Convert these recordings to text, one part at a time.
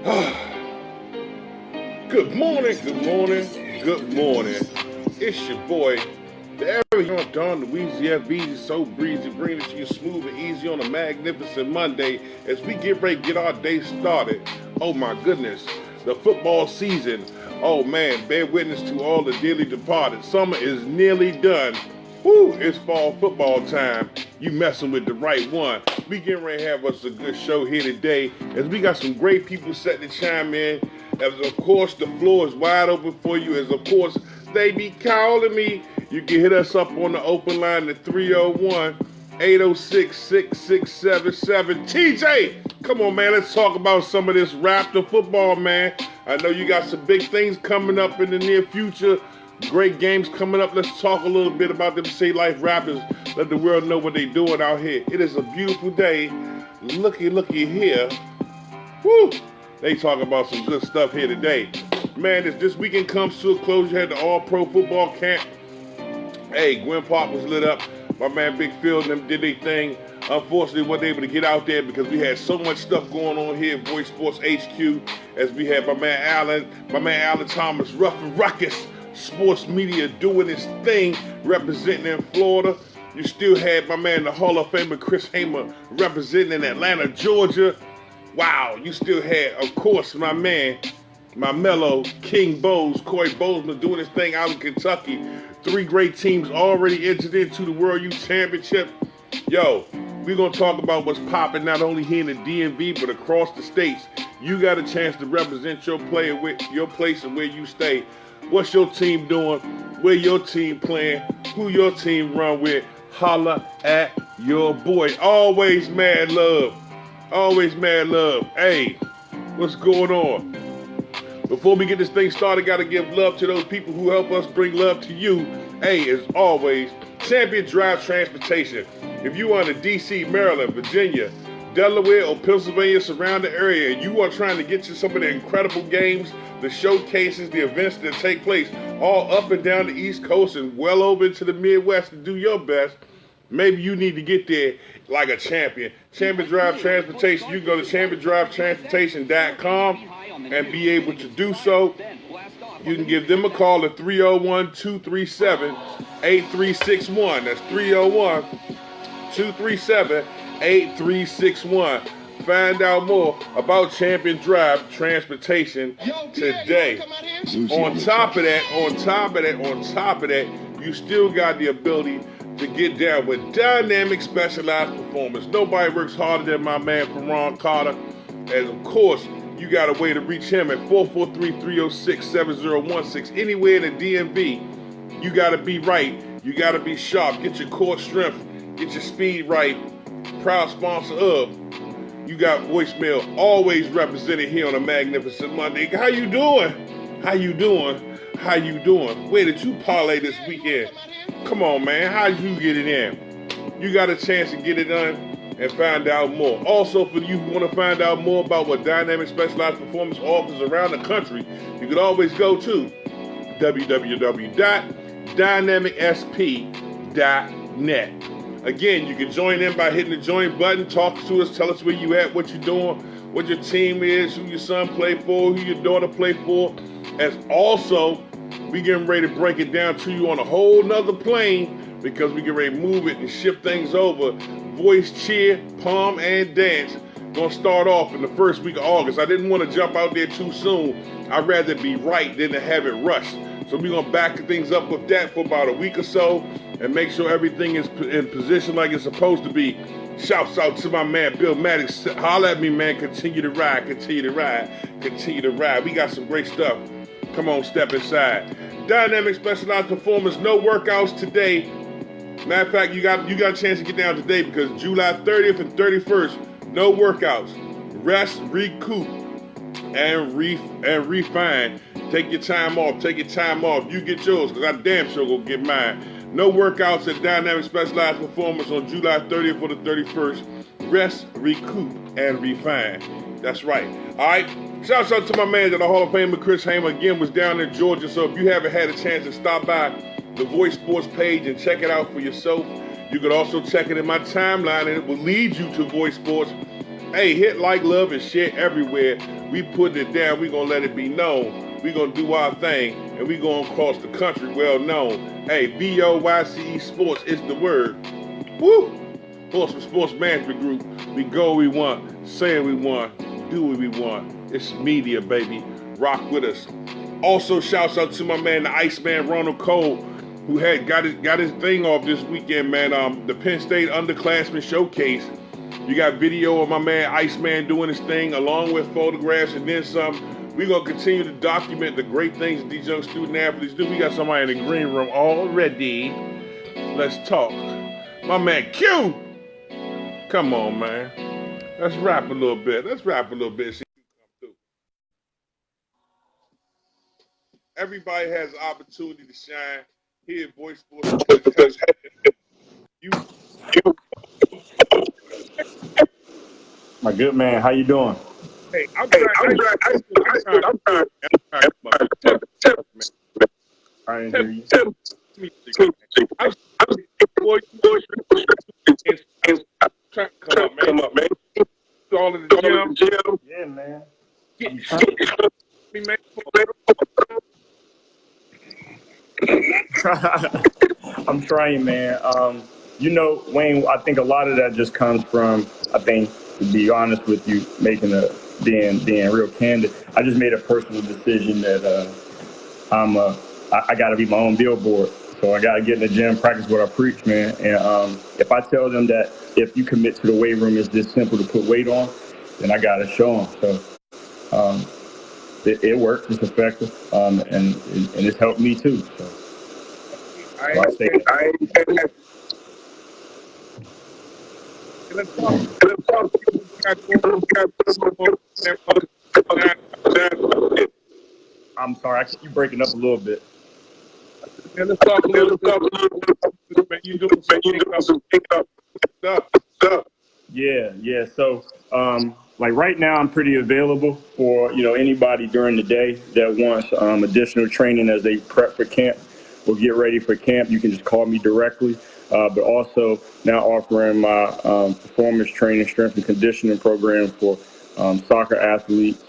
Good morning, good morning, good morning. It's your boy, the Ariana Don Louisiana Beezy, so breezy, bringing it to you smooth and easy on a magnificent Monday as we get ready to get our day started. Oh my goodness, the football season. Oh man, bear witness to all the dearly departed. Summer is nearly done. Woo, it's fall football time. You messing with the right one. We getting ready to have us a good show here today as we got some great people set to chime in. As of course the floor is wide open for you. As of course they be calling me. You can hit us up on the open line at 301-806-6677. TJ, come on man, let's talk about some of this Raptor football, man. I know you got some big things coming up in the near future. Great games coming up. Let's talk a little bit about them Say Life Raptors. Let the world know what they're doing out here. It is a beautiful day. Looky here. Woo! They talk about some good stuff here today. Man, as this weekend comes to a close, you had the All-Pro football camp. Hey, Gwen Park was lit up. My man Big Phil and them did their thing. Unfortunately, wasn't able to get out there because we had so much stuff going on here at Voice Sports HQ. As we had my man Alan Thomas, Rough and Ruckus Sports Media doing his thing, representing in Florida. You still had my man, the Hall of Famer Chris Hamer, representing in Atlanta, Georgia. Wow, you still had, of course, my man, my mellow King Bowes, Corey Bozeman doing his thing out in Kentucky. 3 great teams already entered into the World Youth Championship. Yo, we're going to talk about what's popping not only here in the DMV, but across the states. You got a chance to represent your player with your place and where you stay. What's your team doing? Where your team playing? Who your team run with? Holla at your boy. Always mad love. Always mad love. Hey, what's going on? Before we get this thing started, got to give love to those people who help us bring love to you. Hey, as always, Champion Drive Transportation. If you are in the D.C., Maryland, Virginia, Delaware, or Pennsylvania surrounding area, and you are trying to get to some of the incredible games, the showcases, the events that take place all up and down the East Coast and well over into the Midwest to do your best, maybe you need to get there like a champion. Champion Drive Transportation, you can go to championdrivetransportation.com and be able to do so. You can give them a call at 301-237-8361. That's 301-237-8361. Find out more about Champion Drive Transportation today. On top of that, you still got the ability to get down with dynamic specialized performance. Nobody works harder than my man Ron Carter. And of course, you got a way to reach him at 443-306-7016. Anywhere in the DMV, you got to be right. You got to be sharp. Get your core strength. Get your speed right. Proud sponsor of You Got Voicemail, always represented here on a magnificent Monday. How you doing? How you doing? How you doing? Where did you parlay this weekend? Come on, man. How you get it in? You got a chance to get it done and find out more. Also, for you who want to find out more about what Dynamic Specialized Performance offers around the country, you can always go to www.dynamicsp.net. Again, you can join in by hitting the join button, talk to us, tell us where you at, what you're doing, what your team is, who your son play for, who your daughter play for. As also, we getting ready to break it down to you on a whole nother plane because we get ready to move it and shift things over. Voice, cheer, palm, and dance. Gonna start off in the first week of August. I didn't want to jump out there too soon. I'd rather be right than to have it rushed. So we're gonna back things up with that for about a week or so and make sure everything is in position like it's supposed to be. Shouts out to my man Bill Maddox. Holla at me, man. Continue to ride, continue to ride, continue to ride. We got some great stuff. Come on, step inside. Dynamic Specialized Performance, no workouts today. Matter of fact, you got a chance to get down today because July 30th and 31st, no workouts. Rest, recoup, and refine. Take your time off. Take your time off. You get yours because I damn sure gonna get mine. No workouts at Dynamic Specialized Performance on July 30th or the 31st. Rest, recoup, and refine. That's right. All right. Shouts out to my man, the Hall of Famer Chris Hamer, again, was down in Georgia. So if you haven't had a chance to stop by the Voice Sports page and check it out for yourself, you could also check it in my timeline, and it will lead you to Voice Sports. Hey, hit like, love, and share everywhere. We putting it down. We gonna let it be known. We gonna do our thing, and we going across the country, well known. Hey, VOYCE Sports is the word. Woo! Horseman Sports Management Group. We go where we want, say what we want, do what we want. It's media, baby. Rock with us. Also, shouts out to my man, the Iceman Ronald Cole, who had got his thing off this weekend, man. The Penn State Underclassmen Showcase. You got video of my man Iceman doing his thing, along with photographs and then some. We're going to continue to document the great things that these young student athletes do. We got somebody in the green room already. Let's talk. My man Q. Come on, man. Let's rap a little bit. See you come through. Everybody has an opportunity to shine here at Voice Sports because you. My good man, how you doing? Hey, I'm trying. I didn't hear you. I'm trying to come up, man. All in the gym. Yeah, man. Me, man. I'm trying, man. You know, Wayne, I think a lot of that just comes from, I think, to be honest with you, being real candid. I just made a personal decision that I got to be my own billboard. So I got to get in the gym, practice what I preach, man. And if I tell them that if you commit to the weight room, it's this simple to put weight on, then I got to show them. So it works, it's effective, and it's helped me too. So I'm sorry, you breaking up a little bit. Man, let's talk a little bit. Man, you doing some stuff. Yeah. So, like right now, I'm pretty available for anybody during the day that wants additional training as they prep for camp or get ready for camp. You can just call me directly. But also now offering my performance training, strength and conditioning program for soccer athletes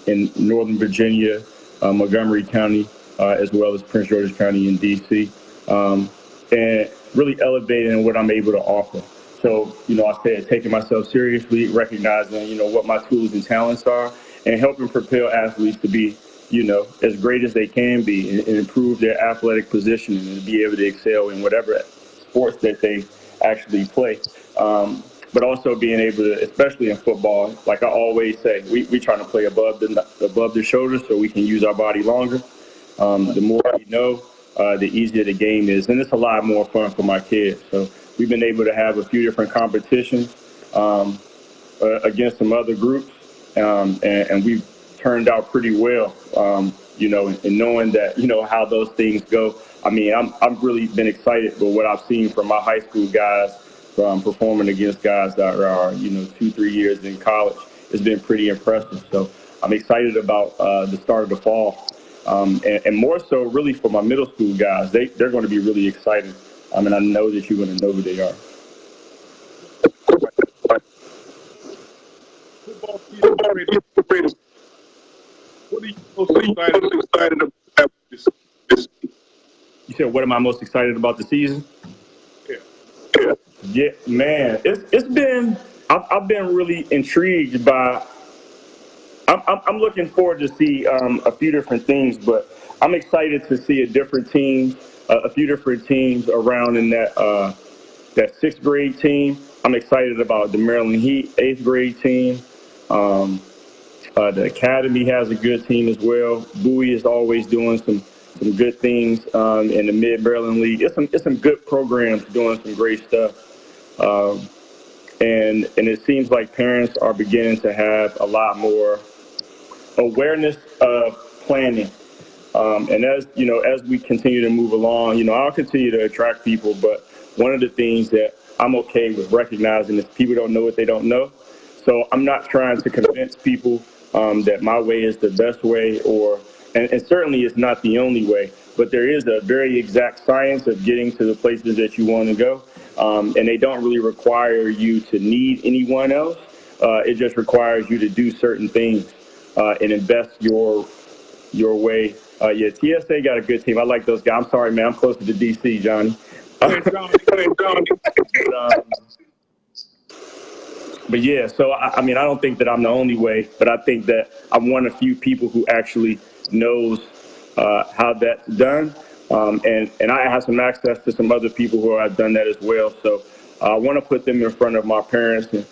in Northern Virginia, Montgomery County, as well as Prince George's County in D.C., and really elevating what I'm able to offer. So, I said taking myself seriously, recognizing, what my tools and talents are, and helping propel athletes to be, as great as they can be and improve their athletic positioning and be able to excel in whatever sports that they actually play. But also being able to, especially in football, like I always say, we trying to play above the shoulder so we can use our body longer. The more you know, the easier the game is. And it's a lot more fun for my kids. So we've been able to have a few different competitions against some other groups. And we've turned out pretty well, and knowing that, how those things go. I mean, I've really been excited with what I've seen from my high school guys performing against guys that are, 2-3 years in college. It's been pretty impressive. So I'm excited about the start of the fall. And more so really for my middle school guys. They're going to be really excited. I mean, I know that you're going to know who they are. What are you most excited about this? You said, what am I most excited about the season? Yeah, man. It's been. I've been really intrigued by. I'm looking forward to see a few different things, but I'm excited to see a few different teams around in that 6th grade team. I'm excited about the Maryland Heat 8th grade team. The Academy has a good team as well. Bowie is always doing some good things in the Mid-Maryland League. It's some good programs doing some great stuff. And it seems like parents are beginning to have a lot more awareness of planning. And as we continue to move along, I'll continue to attract people. But one of the things that I'm okay with recognizing is people don't know what they don't know. So I'm not trying to convince people that my way is the best way, and certainly it's not the only way. But there is a very exact science of getting to the places that you want to go. And they don't really require you to need anyone else, It just requires you to do certain things and invest your way. Yeah, TSA got a good team. I like those guys. I'm sorry, man. I'm closer to DC, Johnny. But yeah, so I mean, I don't think that I'm the only way, but I think that I'm one of few people who actually knows how that's done. And I have some access to some other people who have done that as well. So I want to put them in front of my parents and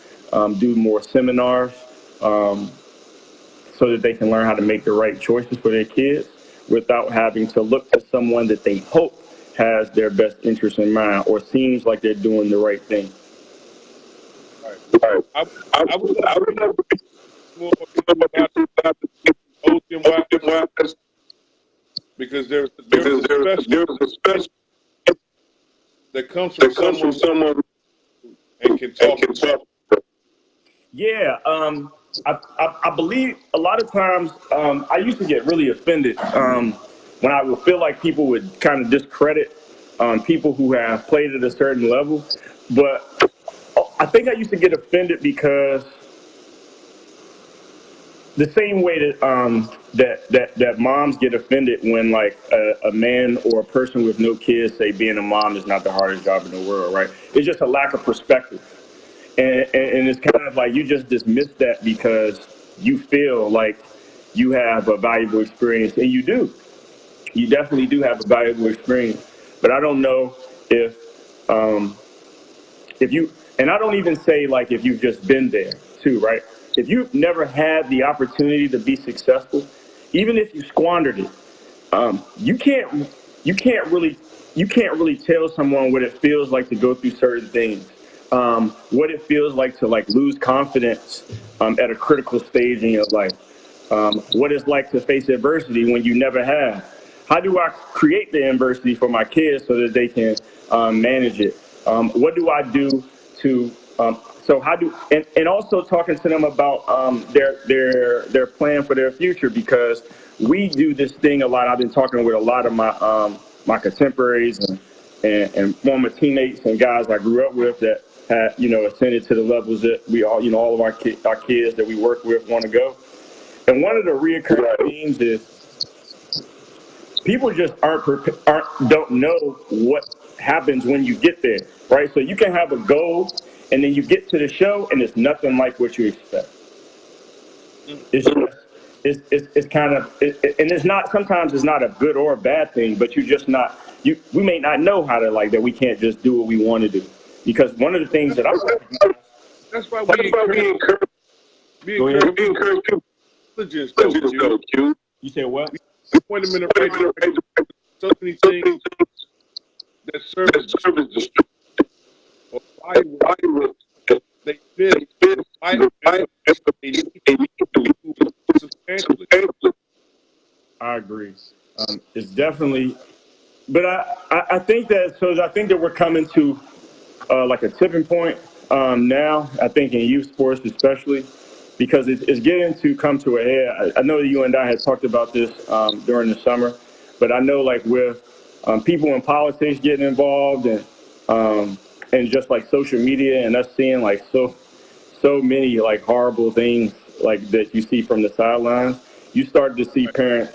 do more seminars so that they can learn how to make the right choices for their kids without having to look to someone that they hope has their best interest in mind or seems like they're doing the right thing. Right. I would love to be more about Ocean Wise because there's a special that comes from someone and can talk. Yeah, I believe a lot of times I used to get really offended when I would feel like people would kind of discredit people who have played at a certain level. But I think I used to get offended because the same way that moms get offended when like a man or a person with no kids say being a mom is not the hardest job in the world, right? It's just a lack of perspective. And it's kind of like you just dismiss that because you feel like you have a valuable experience, and you do. You definitely do have a valuable experience. But I don't know if you, and I don't even say like if you've just been there too, right? If you've never had the opportunity to be successful, even if you squandered it, you can't really tell someone what it feels like to go through certain things. What it feels like to like lose confidence at a critical stage in your life, what it's like to face adversity when you never have. How do I create the adversity for my kids so that they can manage it? What do I do to so how do and also talking to them about their plan for their future, because we do this thing a lot. I've been talking with a lot of my contemporaries and former teammates and guys I grew up with that had, ascended to the levels that we all, all of our kids that we work with want to go. And one of the reoccurring themes is people just don't know what happens when you get there, right? So you can have a goal and then you get to the show and it's nothing like what you expect. It's kind of, and it's not, sometimes it's not a good or a bad thing, but we may not know how to like that. We can't just do what we want to do. Because one of the things that that's why we encourage you. You say what? We point them in the right direction. So many things that serve as or fireworks. They fit substantially. I agree. It's definitely, but I think that we're coming to like a tipping point now, I think in youth sports especially, because it's getting to come to a head. I know that you and I had talked about this during the summer, but I know like with people in politics getting involved and just like social media and us seeing like so many like horrible things like that you see from the sidelines, you start to see parents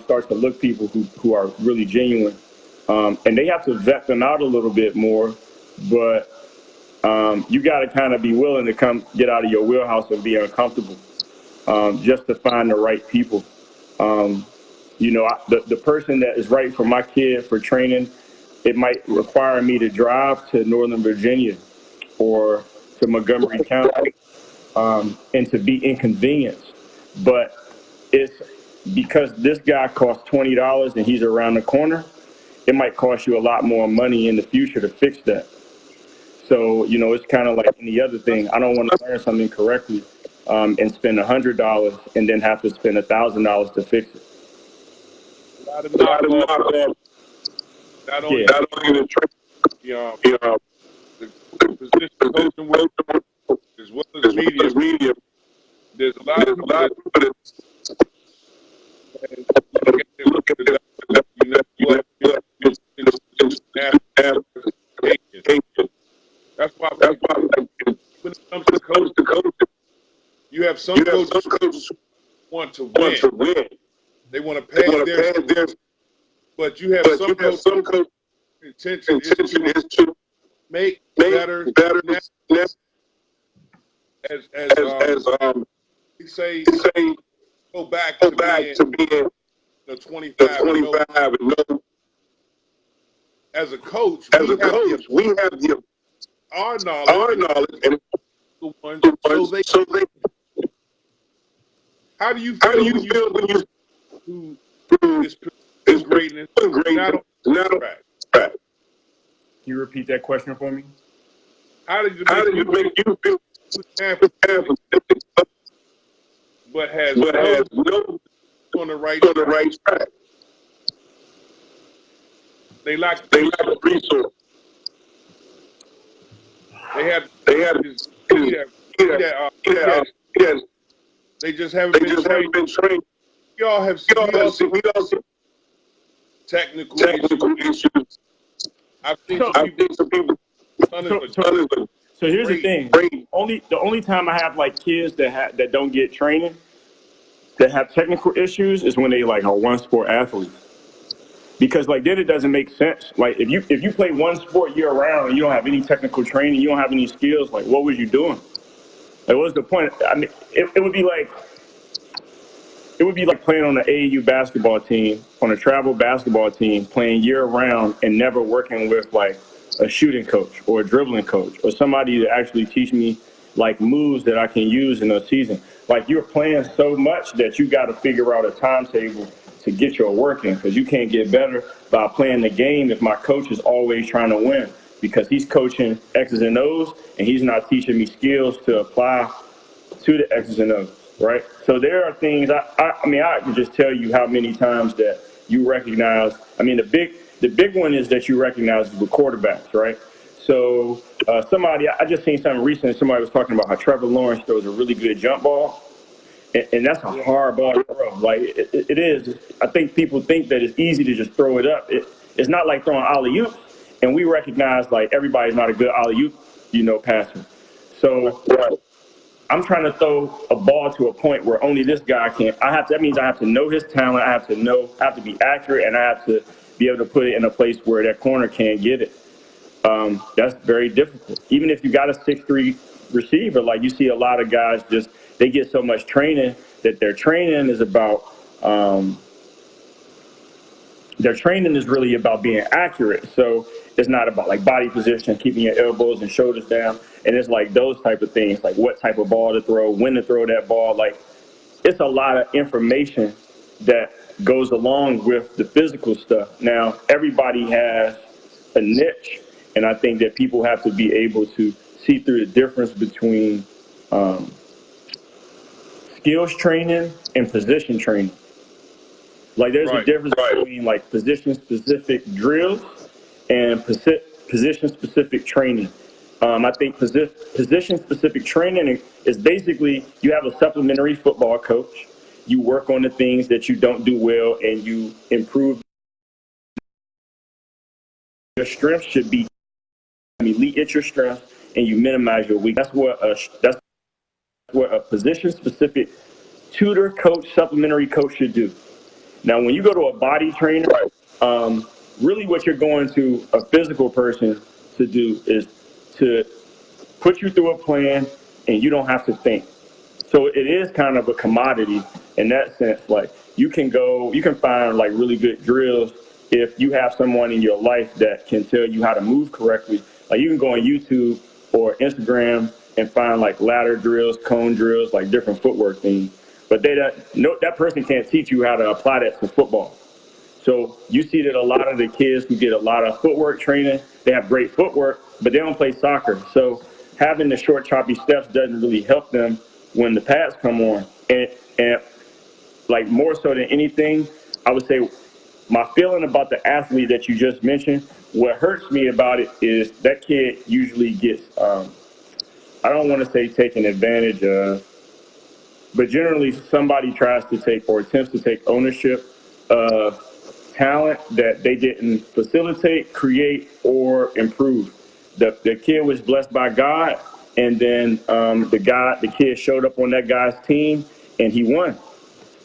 start to look people who are really genuine, and they have to vet them out a little bit more. But you got to kind of be willing to get out of your wheelhouse and be uncomfortable just to find the right people. The person that is right for my kid for training, it might require me to drive to Northern Virginia or to Montgomery County and to be inconvenienced. But it's because this guy costs $20 and he's around the corner, it might cost you a lot more money in the future to fix that. So, it's kind of like any other thing. I don't want to learn something correctly and spend $100 and then have to spend $1,000 to fix it. Not only the position coaching with, as well as media. There's a lot of people that look at that. That's why when it comes to coach, some coaches want to win. They want to pad their, but you have some coaches' intention is to make better as we say go back to being the 25 and no. As a coach, we have our knowledge and the ones so they. How do you feel when you this greatness not on track? Can you repeat that question for me? How did you make you feel but has no on the right track? They lack the resource. They have they just haven't been trained. We all have seen technical issues. I've seen some people. So here's the thing. The only time I have like kids that don't get training, that have technical issues, is when they like are one sport athletes. Because like then it doesn't make sense. Like if you play one sport year round and you don't have any technical training, you don't have any skills, like what was you doing? Like what's the point? I mean, it would be like playing on an AAU basketball team, on a travel basketball team, playing year round and never working with like a shooting coach or a dribbling coach or somebody to actually teach me like moves that I can use in a season. Like you're playing so much that you got to figure out a timetable to get your work in, because you can't get better by playing the game if my coach is always trying to win, because he's coaching X's and O's and he's not teaching me skills to apply to the X's and O's, right? So there are things, I mean, I can just tell you how many times that you recognize, I mean, the big one is that you recognize with quarterbacks, right? So I just seen something recently, somebody was talking about how Trevor Lawrence throws a really good jump ball. And that's a hard ball to throw. Like it is. I think people think that it's easy to just throw it up. It's not like throwing alley-oops. And we recognize like everybody's not a good alley-oop, passer. So I'm trying to throw a ball to a point where only this guy can. That means I have to know his talent. I have to be accurate, and I have to be able to put it in a place where that corner can't get it. That's very difficult. Even if you got a 6'3" receiver, like you see a lot of guys they get so much training that their training is really about being accurate. So it's not about like body position, keeping your elbows and shoulders down. And it's like those type of things, like what type of ball to throw, when to throw that ball. Like it's a lot of information that goes along with the physical stuff. Now, everybody has a niche, and I think that people have to be able to see through the difference between skills training and position training. Like there's a difference between like position-specific drills and position-specific training. I think position-specific training is basically you have a supplementary football coach. You work on the things that you don't do well, and you improve. Your strength should be elite at your strength, and you minimize your weakness. That's what a position-specific tutor, coach, supplementary coach should do. Now, when you go to a body trainer, really what you're going to a physical person to do is to put you through a plan, and you don't have to think. So it is kind of a commodity in that sense. Like you can find like really good drills if you have someone in your life that can tell you how to move correctly. Like you can go on YouTube or Instagram and find like ladder drills, cone drills, like different footwork things. But that person can't teach you how to apply that to football. So you see that a lot of the kids who get a lot of footwork training, they have great footwork, but they don't play soccer. So having the short, choppy steps doesn't really help them when the pads come on. And like more so than anything, I would say my feeling about the athlete that you just mentioned, what hurts me about it is that kid usually gets, I don't want to say taken advantage of, but generally somebody tries to take or attempts to take ownership of talent that they didn't facilitate, create, or improve. The kid was blessed by God, and then the kid showed up on that guy's team, and he won.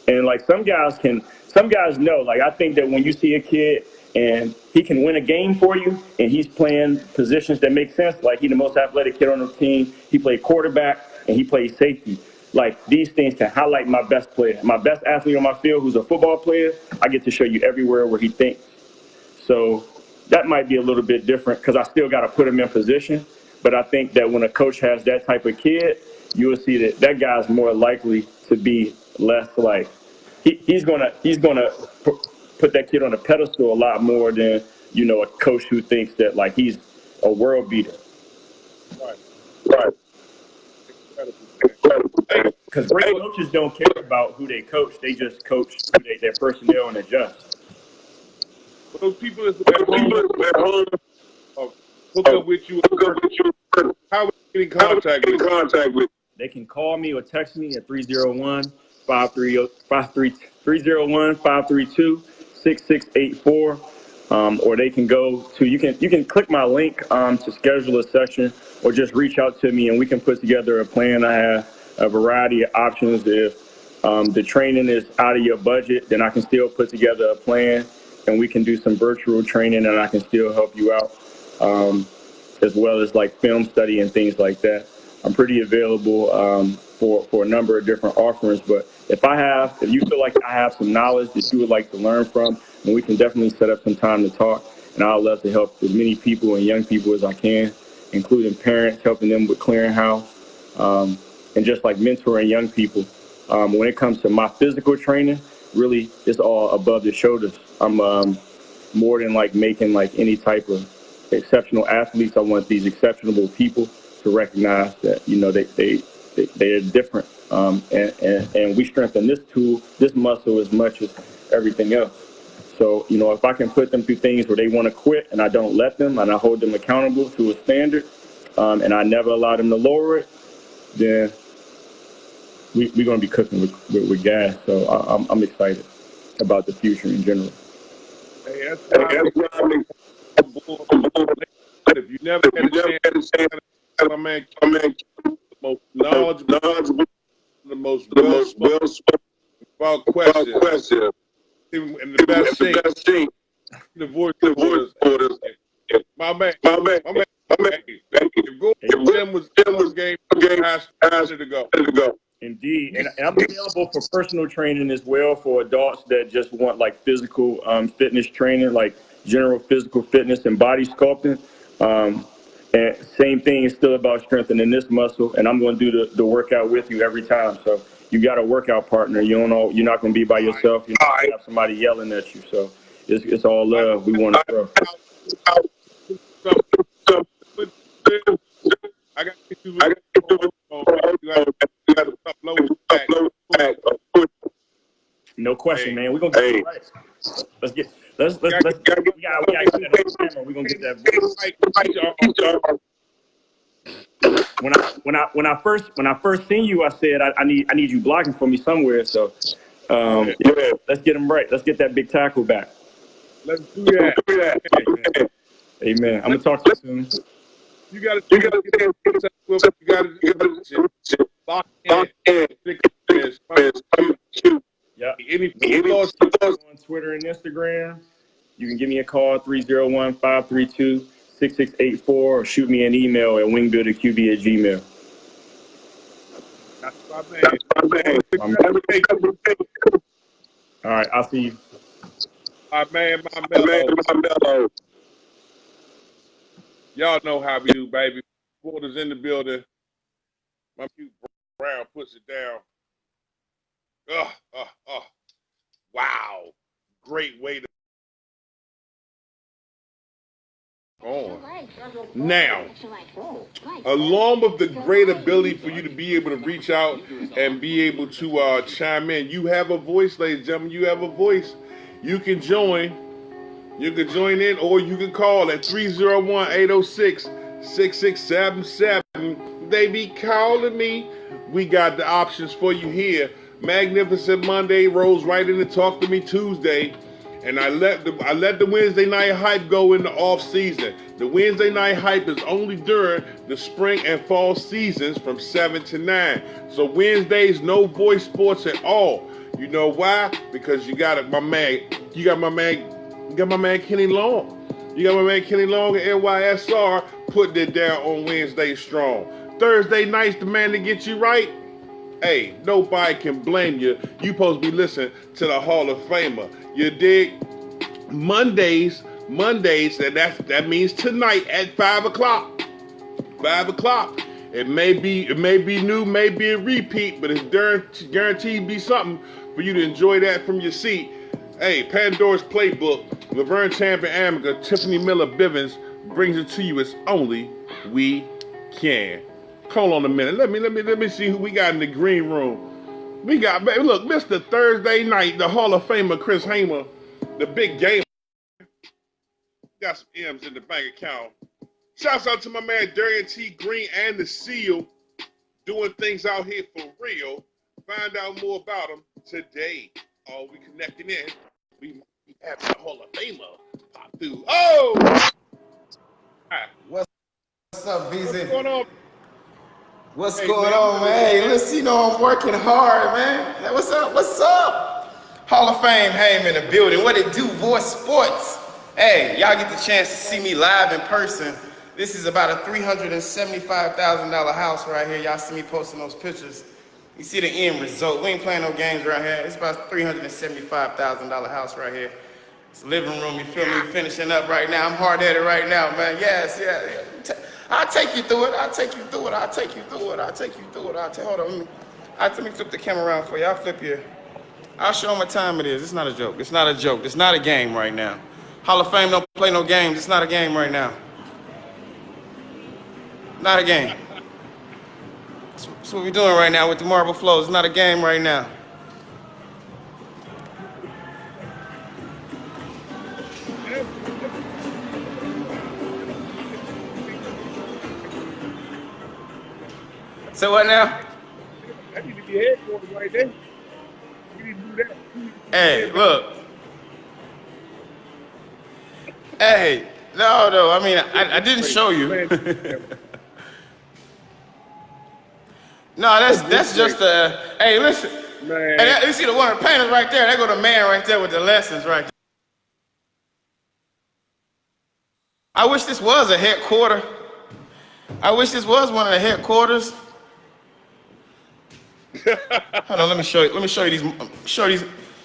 And like some guys know. Like I think that when you see a kid and he can win a game for you, and he's playing positions that make sense, like he's the most athletic kid on the team. He played quarterback and he played safety. Like these things can highlight my best player, my best athlete on my field, who's a football player. I get to show you everywhere where he thinks. So that might be a little bit different because I still got to put him in position. But I think that when a coach has that type of kid, you will see that that guy's more likely to be less like he's gonna put that kid on a pedestal a lot more than a coach who thinks that like he's a world beater. Right. Because great coaches don't care about who they coach; they just coach their personnel and adjust. Those people at home hook up with you. How would you get in contact with? They can call me or text me at 301-532-6684, or they can go to you can click my link to schedule a session, or just reach out to me and we can put together a plan. I have a variety of options. If the training is out of your budget, then I can still put together a plan, and we can do some virtual training, and I can still help you out, as well as like film study and things like that. I'm pretty available for a number of different offerings. But if you feel like I have some knowledge that you would like to learn from, then we can definitely set up some time to talk. And I'd love to help as many people and young people as I can, including parents, helping them with clearinghouse, and just like mentoring young people. When it comes to my physical training, really, it's all above the shoulders. I'm more than like making like any type of exceptional athletes. I want these exceptional people to recognize that they are different, and we strengthen this muscle as much as everything else. So if I can put them through things where they want to quit and I don't let them, and I hold them accountable to a standard, and I never allow them to lower it, then we're going to be cooking with gas. So I'm excited about the future in general. Hey, if you never had a chance, my man, the most knowledgeable, the most well-spoken about questions, and the best thing, the voice orders. My man. If Jim was game, asked to go. Indeed, and I'm available for personal training as well for adults that just want like physical fitness training, like general physical fitness and body sculpting. And same thing is still about strengthening this muscle, and I'm going to do the workout with you every time. So you got a workout partner. You're not going to be by yourself. You're not going to have somebody yelling at you. So it's all love. We want to grow. I got to upload. No question, man. We're gonna get it right. Let's we gotta get that camera. We're gonna get that voice. When I first seen you, I said I need you blocking for me somewhere. So let's get them right. Let's get that big tackle back. Let's do that. Amen. I'm gonna talk to you soon. You gotta lock in. Yeah. Any thoughts on Twitter and Instagram? You can give me a call 301-532-6684 or shoot me an email at wingbuilderqb@gmail.com. That's my man. All right, I'll see you. My man, my mellow. Y'all know how we do, baby. Quarters in the building. My cute Brown puts it down. Wow. Great way to on. Now, along with the great ability for you to be able to reach out and be able to chime in, you have a voice, ladies and gentlemen. You have a voice. You can join. You can join in, or you can call at 301-806-6677. They be calling me. We got the options for you here. Magnificent Monday rolls right into Talk to Me Tuesday. And I let the Wednesday night hype go in the off season. The Wednesday night hype is only during the spring and fall seasons from 7 to 9. So Wednesdays, no voice sports at all. You know why? Because you got my man Kenny Long. You got my man Kenny Long at NYSR putting it down on Wednesday strong. Thursday nights, the man to get you right. Hey, nobody can blame you. You supposed to be listening to the Hall of Famer. You dig? Mondays, and that means tonight at 5 o'clock. 5 o'clock. It may be new, may be a repeat, but it's guaranteed to be something for you to enjoy that from your seat. Hey, Pandora's Playbook, Laverne Tampa Amica, Tiffany Miller Bivens brings it to you as only we can. Hold on a minute. Let me see who we got in the green room. We got, look, Mr. Thursday Night, the Hall of Famer Chris Hamer, the big game. Got some M's in the bank account. Shouts out to my man Darian T. Green and the Seal doing things out here for real. Find out more about them today. Oh, we connecting in. We have the Hall of Famer pop through. Oh! Right. What's up, VZ? What's going on? What's going on, man? Hey, listen, you know I'm working hard, man. Hey, what's up? What's up? Hall of Fame, Haim in the building. What it do, Voice Sports? Hey, y'all get the chance to see me live in person. This is about a $375,000 house right here. Y'all see me posting those pictures. You see the end result. We ain't playing no games right here. It's about a $375,000 house right here. It's a living room, you feel me? Finishing up right now. I'm hard at it right now, man. Yes, yeah. I'll take you through it. Hold on. Let me flip the camera around for you. I'll show them what time it is. It's not a joke. It's not a game right now. Hall of Fame don't play no games. It's not a game right now. Not a game. That's what we're doing right now with the marble flows. It's not a game right now. So what now? That need to be headquarters right there. You need to do that. Hey, look. Hey, no. I mean, I didn't show you. No, that's just a. Hey, listen. Man. Hey, you see the one of the painters right there? There go the man right there with the lessons right there. I wish this was a headquarter. I wish this was one of the headquarters. Hold on, let me show you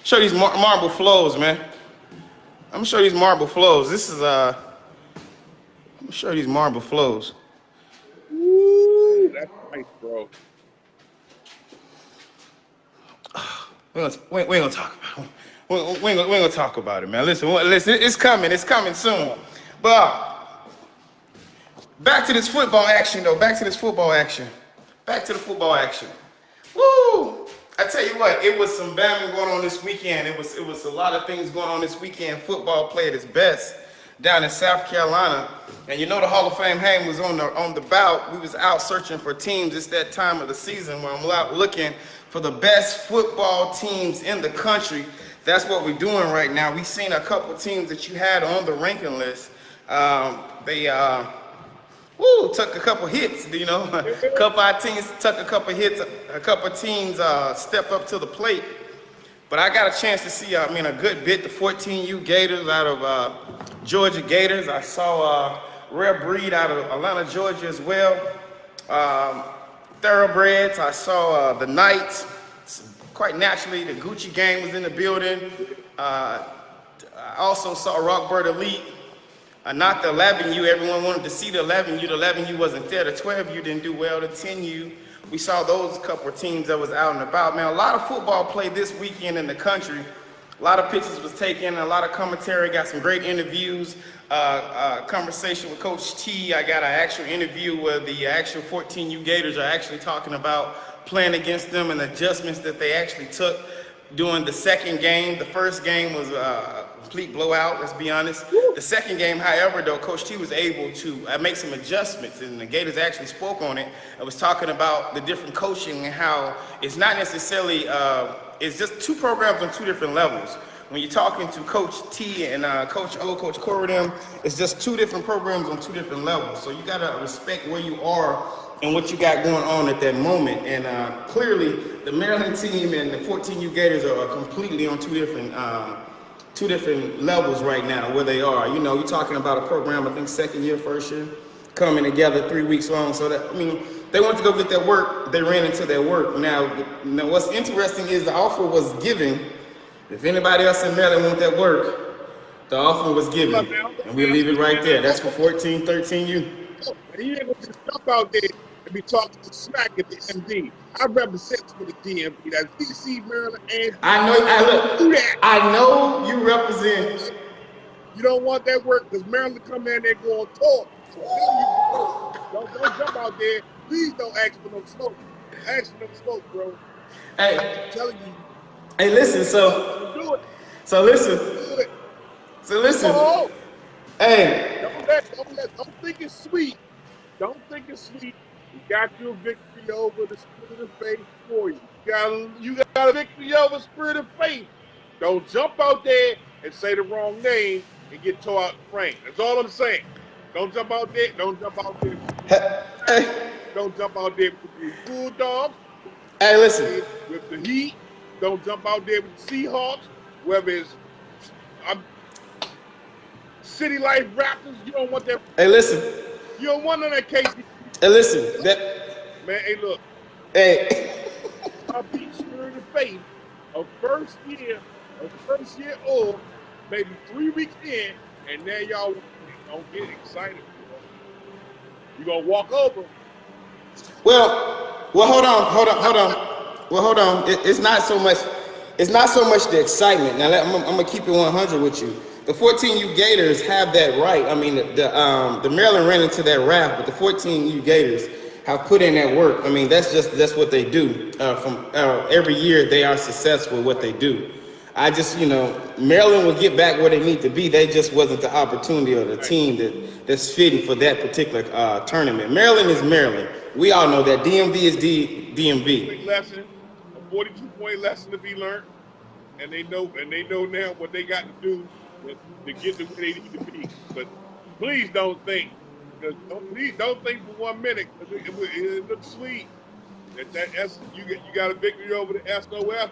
these marble flows, man. I'm gonna show you these marble flows. This is I'm gonna show you these marble flows. Woo, that's nice, bro. We ain't gonna talk about it. We ain't gonna talk about it, man. Listen, it's coming soon. But back to this football action, though. Back to the football action. Woo! I tell you what, it was some bamming going on this weekend. It was a lot of things going on this weekend. Football played its best down in South Carolina. And you know the Hall of Fame Haim was on the bout. We was out searching for teams. It's that time of the season where I'm out looking for the best football teams in the country. That's what we're doing right now. We've seen a couple teams that you had on the ranking list. Took a couple hits, you know. A couple of teams took a couple hits. A couple of teams stepped up to the plate. But I got a chance to see, a good bit, the 14U Gators out of Georgia Gators. I saw Rare Breed out of Atlanta, Georgia as well. Thoroughbreds. I saw the Knights. Quite naturally, the Gucci gang was in the building. I also saw Rockbird Elite. Not the 11U. Everyone wanted to see the 11U. The 11U wasn't there. The 12U didn't do well. The 10U, we saw those couple of teams that was out and about. Man, a lot of football played this weekend in the country. A lot of pictures was taken, a lot of commentary. Got some great interviews. Conversation with Coach T. I got an actual interview where the actual 14U Gators are actually talking about playing against them and adjustments that they actually took during the second game. The first game was complete blowout, let's be honest. The second game, however, though, Coach T was able to make some adjustments, and the Gators actually spoke on it. I was talking about the different coaching and how it's not necessarily, it's just two programs on two different levels. when you're talking to Coach T and Coach O, Coach Corey, them, it's just two different programs on two different levels. So you gotta respect where you are and what you got going on at that moment. And clearly, the Maryland team and the 14U Gators are completely on two different levels right now where they are. You know, you're talking about a program, I think second year, first year, coming together 3 weeks long. So that, I mean, they went to go get their work. They ran into their work. Now what's interesting is the offer was given. If anybody else in Maryland want that work, the offer was given. And we leave it right there. That's for 14, 13U. And you ain't gonna just jump out there and be talking to smack at the MD. I represent for the DMV. That's DC, Maryland, and I know you represent. You don't want that work because Maryland come in there going talk. Don't jump out there. Please don't ask for no smoke. Ask for no smoke, bro. Hey, I'm telling you. Hey, listen. Do it. So listen. Do it. So listen. Oh, Hey. Don't think it's sweet. Don't think it's sweet. You got your victory over the spirit of faith for you. You got a victory over spirit of faith. Don't jump out there and say the wrong name and get tore out the frame. That's all I'm saying. Don't jump out there. Don't jump out there. Hey. Don't jump out there with the Bulldogs. Hey, listen. With the Heat. Don't jump out there with the Seahawks. Whether it's City Life Raptors, you don't want that. Hey, listen. You don't want none of that case. Hey, listen. Man, hey, look. Hey. I beat spirit of faith of first year old, maybe 3 weeks in, and now y'all don't get excited. You're gonna walk over. Well, hold on. Well, hold on. It's not so much the excitement. Now, I'm gonna keep it 100 with you. The 14U Gators have that right. I mean, the Maryland ran into that raft, but the 14U Gators have put in that work. I mean, that's what they do. From every year, they are successful at what they do. I just, Maryland will get back where they need to be. They just wasn't the opportunity or the team that's fitting for that particular tournament. Maryland is Maryland. We all know that. DMV is DMV. Lesson, a 42-point lesson to be learned, and they know now what they got to do to get to where they need to be. But please don't think, please don't think for 1 minute, because it looks sweet. You got a victory over the SOF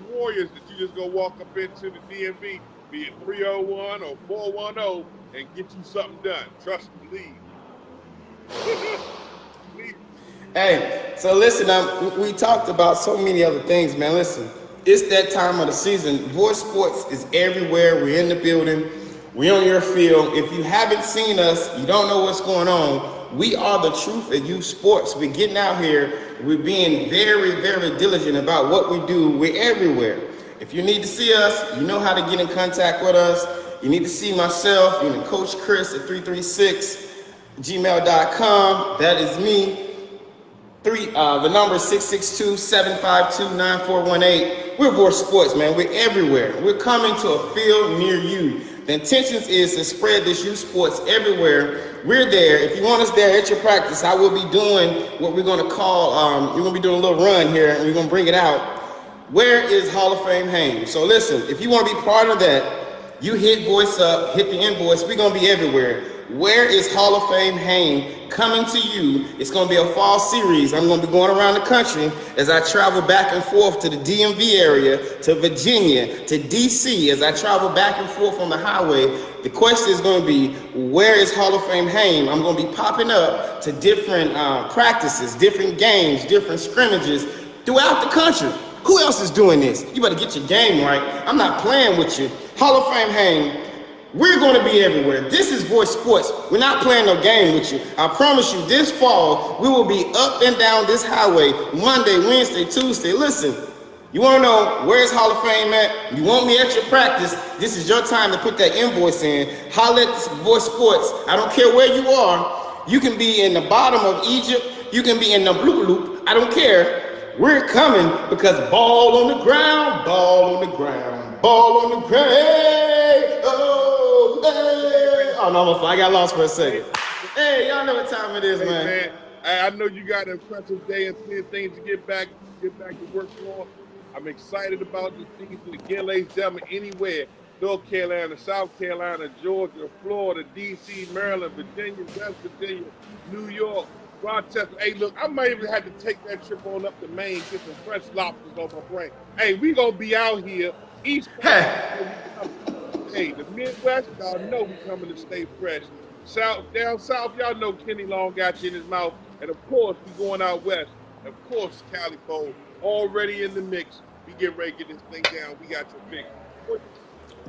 Warriors that you just go walk up into the DMV, be it 301 or 410, and get you something done. Trust me, please. Hey, so listen, we talked about so many other things, man. Listen, it's that time of the season. Voice Sports is everywhere. We're in the building. We're on your field. If you haven't seen us, you don't know what's going on. We are the truth at youth sports. We're getting out here. We're being very, very diligent about what we do. We're everywhere. If you need to see us, you know how to get in contact with us. You need to see myself, Coach Chris at 336gmail.com. That is me. The number is 662-752-9418. We're Voice Sports, man. We're everywhere. We're coming to a field near you. The intentions is to spread this youth sports everywhere. We're there. If you want us there at your practice, I will be doing what we're going to call, we're going to be doing a little run here, and we're going to bring it out. Where is Hall of Fame Hayne? So listen, if you want to be part of that, you hit Voice Up, hit the invoice. We're going to be everywhere. Where is Hall of Fame Hayne coming to you? It's going to be a fall series. I'm going to be going around the country as I travel back and forth to the DMV area, to Virginia, to DC, as I travel back and forth on the highway. The question is going to be, where is Hall of Fame Hayne? I'm going to be popping up to different practices, different games, different scrimmages throughout the country. Who else is doing this? You better get your game right. I'm not playing with you. Hall of Fame Hayne. We're going to be everywhere. This is Voice Sports. We're not playing no game with you. I promise you, this fall, we will be up and down this highway Monday, Wednesday, Tuesday. Listen, you want to know where's Hall of Fame at? You want me at your practice? This is your time to put that invoice in. Holler at Voice Sports. I don't care where you are. You can be in the bottom of Egypt. You can be in the blue loop. I don't care. We're coming because ball on the ground, ball on the ground, ball on the ground. Hey, oh, hey. Oh, no, I got lost for a second. Hey, y'all know what time it is, man. I know you got an impressive day and plenty of things to get back to work on. I'm excited about this season. Again, ladies and gentlemen, anywhere, North Carolina, South Carolina, Georgia, Florida, D.C., Maryland, Virginia, West Virginia, New York, Rochester. Hey, look, I might even have to take that trip on up to Maine, get some fresh lobsters on my brain. Hey, we going to be out here. East Coast, hey, the Midwest, y'all know we coming to stay fresh. Down south, y'all know Kenny Long got you in his mouth. And of course, we going out west. Of course, Cali Bowl already in the mix. We get ready to get this thing down. We got your big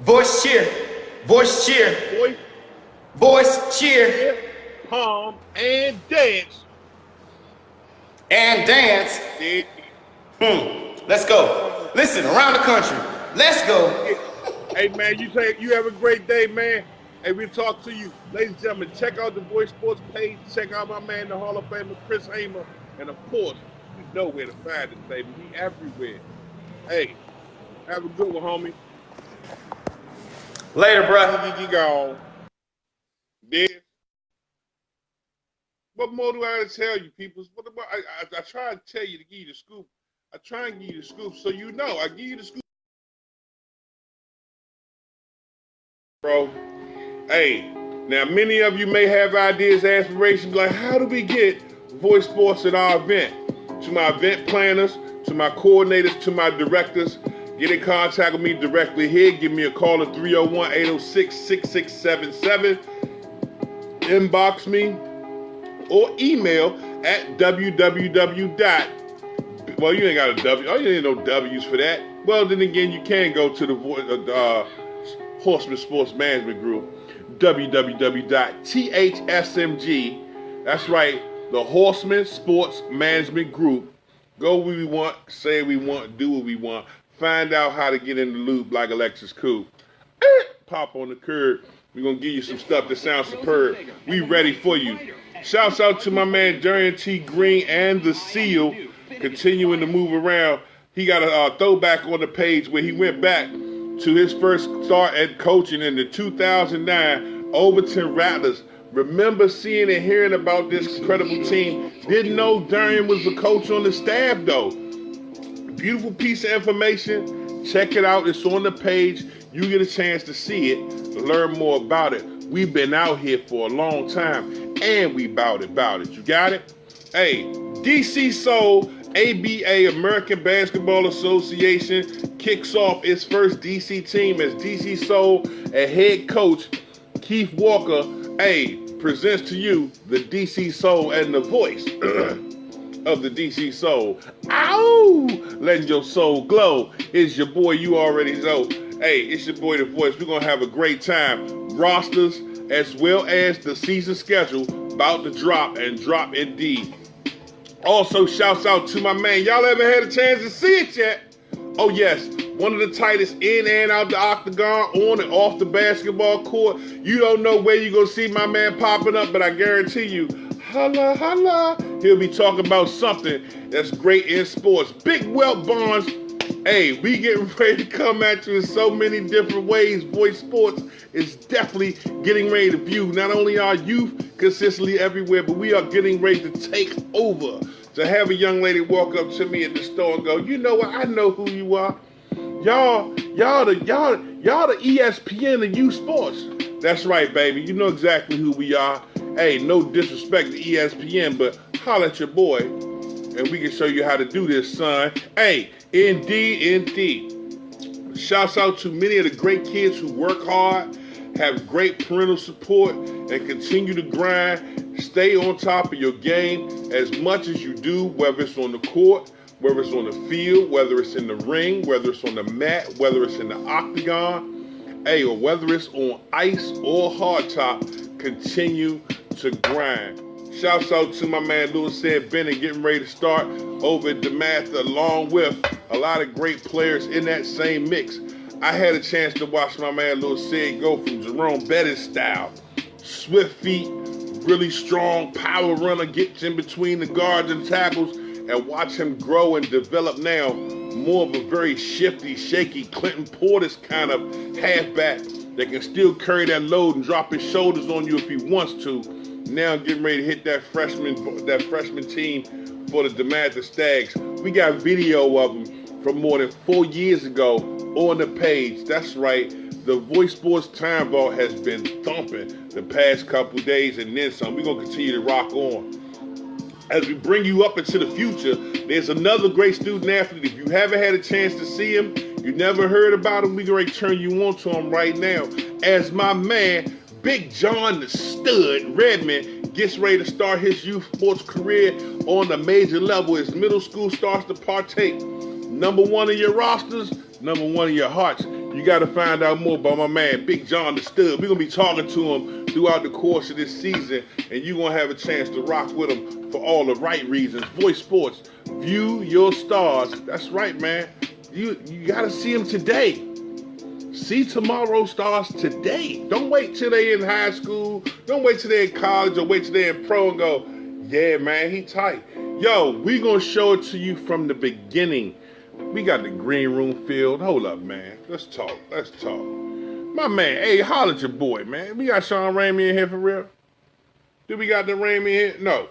Voice cheer. Voice cheer. Voice cheer. Palm and dance. And dance. Let's go. Listen, around the country. Let's go. Hey, man, you have a great day, man. Hey, we'll talk to you. Ladies and gentlemen, check out the Voice Sports page. Check out my man, the Hall of Famer, Chris Hamer. And, of course, you know where to find us, baby. We everywhere. Hey, have a good one, homie. Later, bro. You gone. Then, what more do I tell you, people? What about, I try to tell you to give you the scoop. I try and give you the scoop so you know. I give you the scoop. Bro, hey, now many of you may have ideas, aspirations, like how do we get Voice Sports at our event? To my event planners, to my coordinators, to my directors, get in contact with me directly here. Give me a call at 301-806-6677. Inbox me or email at www. Well, you ain't got a W. Oh, you ain't no W's for that. Well, then again, you can go to the Horseman Sports Management Group, www.thsmg. That's right, the Horseman Sports Management Group. Go where we want, say what we want, do what we want. Find out how to get in the loop like Alexis Coupe. Pop on the curb. We're going to give you some stuff that sounds superb. We ready for you. Shouts out to my man Darian T. Green and the Seal, continuing to move around. He got a throwback on the page where he went back to his first start at coaching in the 2009 Overton Rattlers. Remember seeing and hearing about this incredible team. Didn't know Darian was the coach on the staff, though. Beautiful piece of information. Check it out. It's on the page. You get a chance to see it, learn more about it. We've been out here for a long time, and we bout it. You got it? Hey, DC Soul, ABA, American Basketball Association, kicks off its first DC team as DC Soul and head coach Keith Walker, presents to you the DC Soul and the voice of the DC Soul. Ow! Letting your soul glow. It's your boy, you already know. Hey, it's your boy, The Voice. We're going to have a great time. Rosters, as well as the season schedule, about to drop and drop indeed. Also, shouts out to my man. Y'all ever had a chance to see it yet? Oh, yes. One of the tightest in and out the octagon, on and off the basketball court. You don't know where you're going to see my man popping up, but I guarantee you, holla, holla, he'll be talking about something that's great in sports. Big Welt Bonds. Hey, we getting ready to come at you in so many different ways. Voice Sports is definitely getting ready to view not only our youth consistently everywhere, but we are getting ready to take over. To have a young lady walk up to me at the store and go, you know what? I know who you are. Y'all the ESPN of youth sports. That's right, baby. You know exactly who we are. Hey, no disrespect to ESPN, but holler at your boy, and we can show you how to do this, son. Hey, indeed. Shouts out to many of the great kids who work hard, have great parental support, and continue to grind. Stay on top of your game as much as you do, whether it's on the court, whether it's on the field, whether it's in the ring, whether it's on the mat, whether it's in the octagon, or whether it's on ice or hard top. Continue to grind. Shouts out to my man Lewis Said Bennett getting ready to start over at DeMatha, along with a lot of great players in that same mix. I had a chance to watch my man Lewis Said go from Jerome Bettis style, swift feet, really strong power runner, gets in between the guards and tackles, and watch him grow and develop now more of a very shifty, shaky Clinton Portis kind of halfback that can still carry that load and drop his shoulders on you if he wants to. Now getting ready to hit that freshman team for the DeMatha Stags. We got video of him from more than 4 years ago on the page. That's right. The Voice Sports Time Vault has been thumping the past couple days and then some. We're going to continue to rock on. As we bring you up into the future, there's another great student athlete. If you haven't had a chance to see him, you never heard about him, we're going to turn you on to him right now. As my man, Big John the Stud Redmond gets ready to start his youth sports career on the major level as middle school starts to partake. Number one in your rosters, number one in your hearts. You got to find out more about my man, Big John the Stud. We're going to be talking to him throughout the course of this season, and you're going to have a chance to rock with him for all the right reasons. Voice Sports, view your stars. That's right, man. You got to see them today. See tomorrow's stars today. Don't wait till they're in high school. Don't wait till they're in college or wait till they're in pro and go, yeah, man, he tight. Yo, we going to show it to you from the beginning. We got the green room filled. Hold up, man. Let's talk. My man, hey, holler at your boy, man. We got Sean Ramey in here for real? Do we got the Ramey here? No.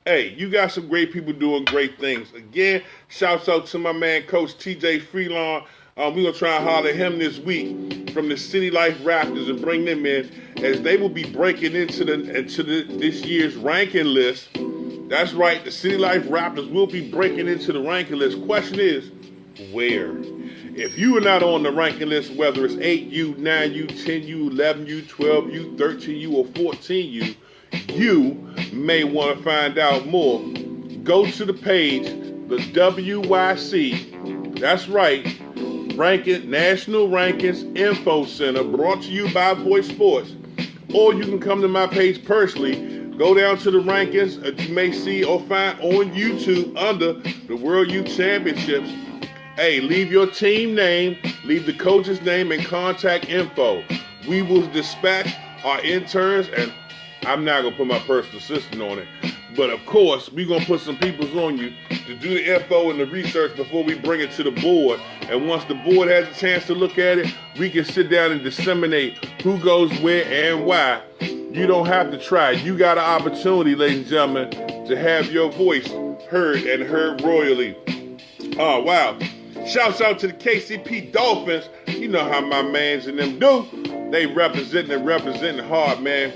Hey, you got some great people doing great things. Again, shouts out to my man, Coach TJ Freelon. We're going to try and holler at him this week from the City Life Raptors and bring them in as they will be breaking into this year's ranking list. That's right, the City Life Raptors will be breaking into the ranking list. Question is, where? If you are not on the ranking list, whether it's 8U, 9U, 10U, 11U, 12U, 13U, or 14U, you may want to find out more. Go to the page, the WYC, that's right, National Rankings Info Center, brought to you by Voice Sports. Or you can come to my page personally. Go down to the rankings that you may see or find on YouTube under the World Youth Championships. Hey, leave your team name, leave the coach's name and contact info. We will dispatch our interns, and I'm not going to put my personal assistant on it. But of course, we're going to put some people on you to do the info and the research before we bring it to the board. And once the board has a chance to look at it, we can sit down and disseminate who goes where and why. You don't have to try. You got an opportunity, ladies and gentlemen, to have your voice heard and heard royally. Oh, wow. Shouts out to the KCP Dolphins. You know how my mans and them do. They representing hard, man.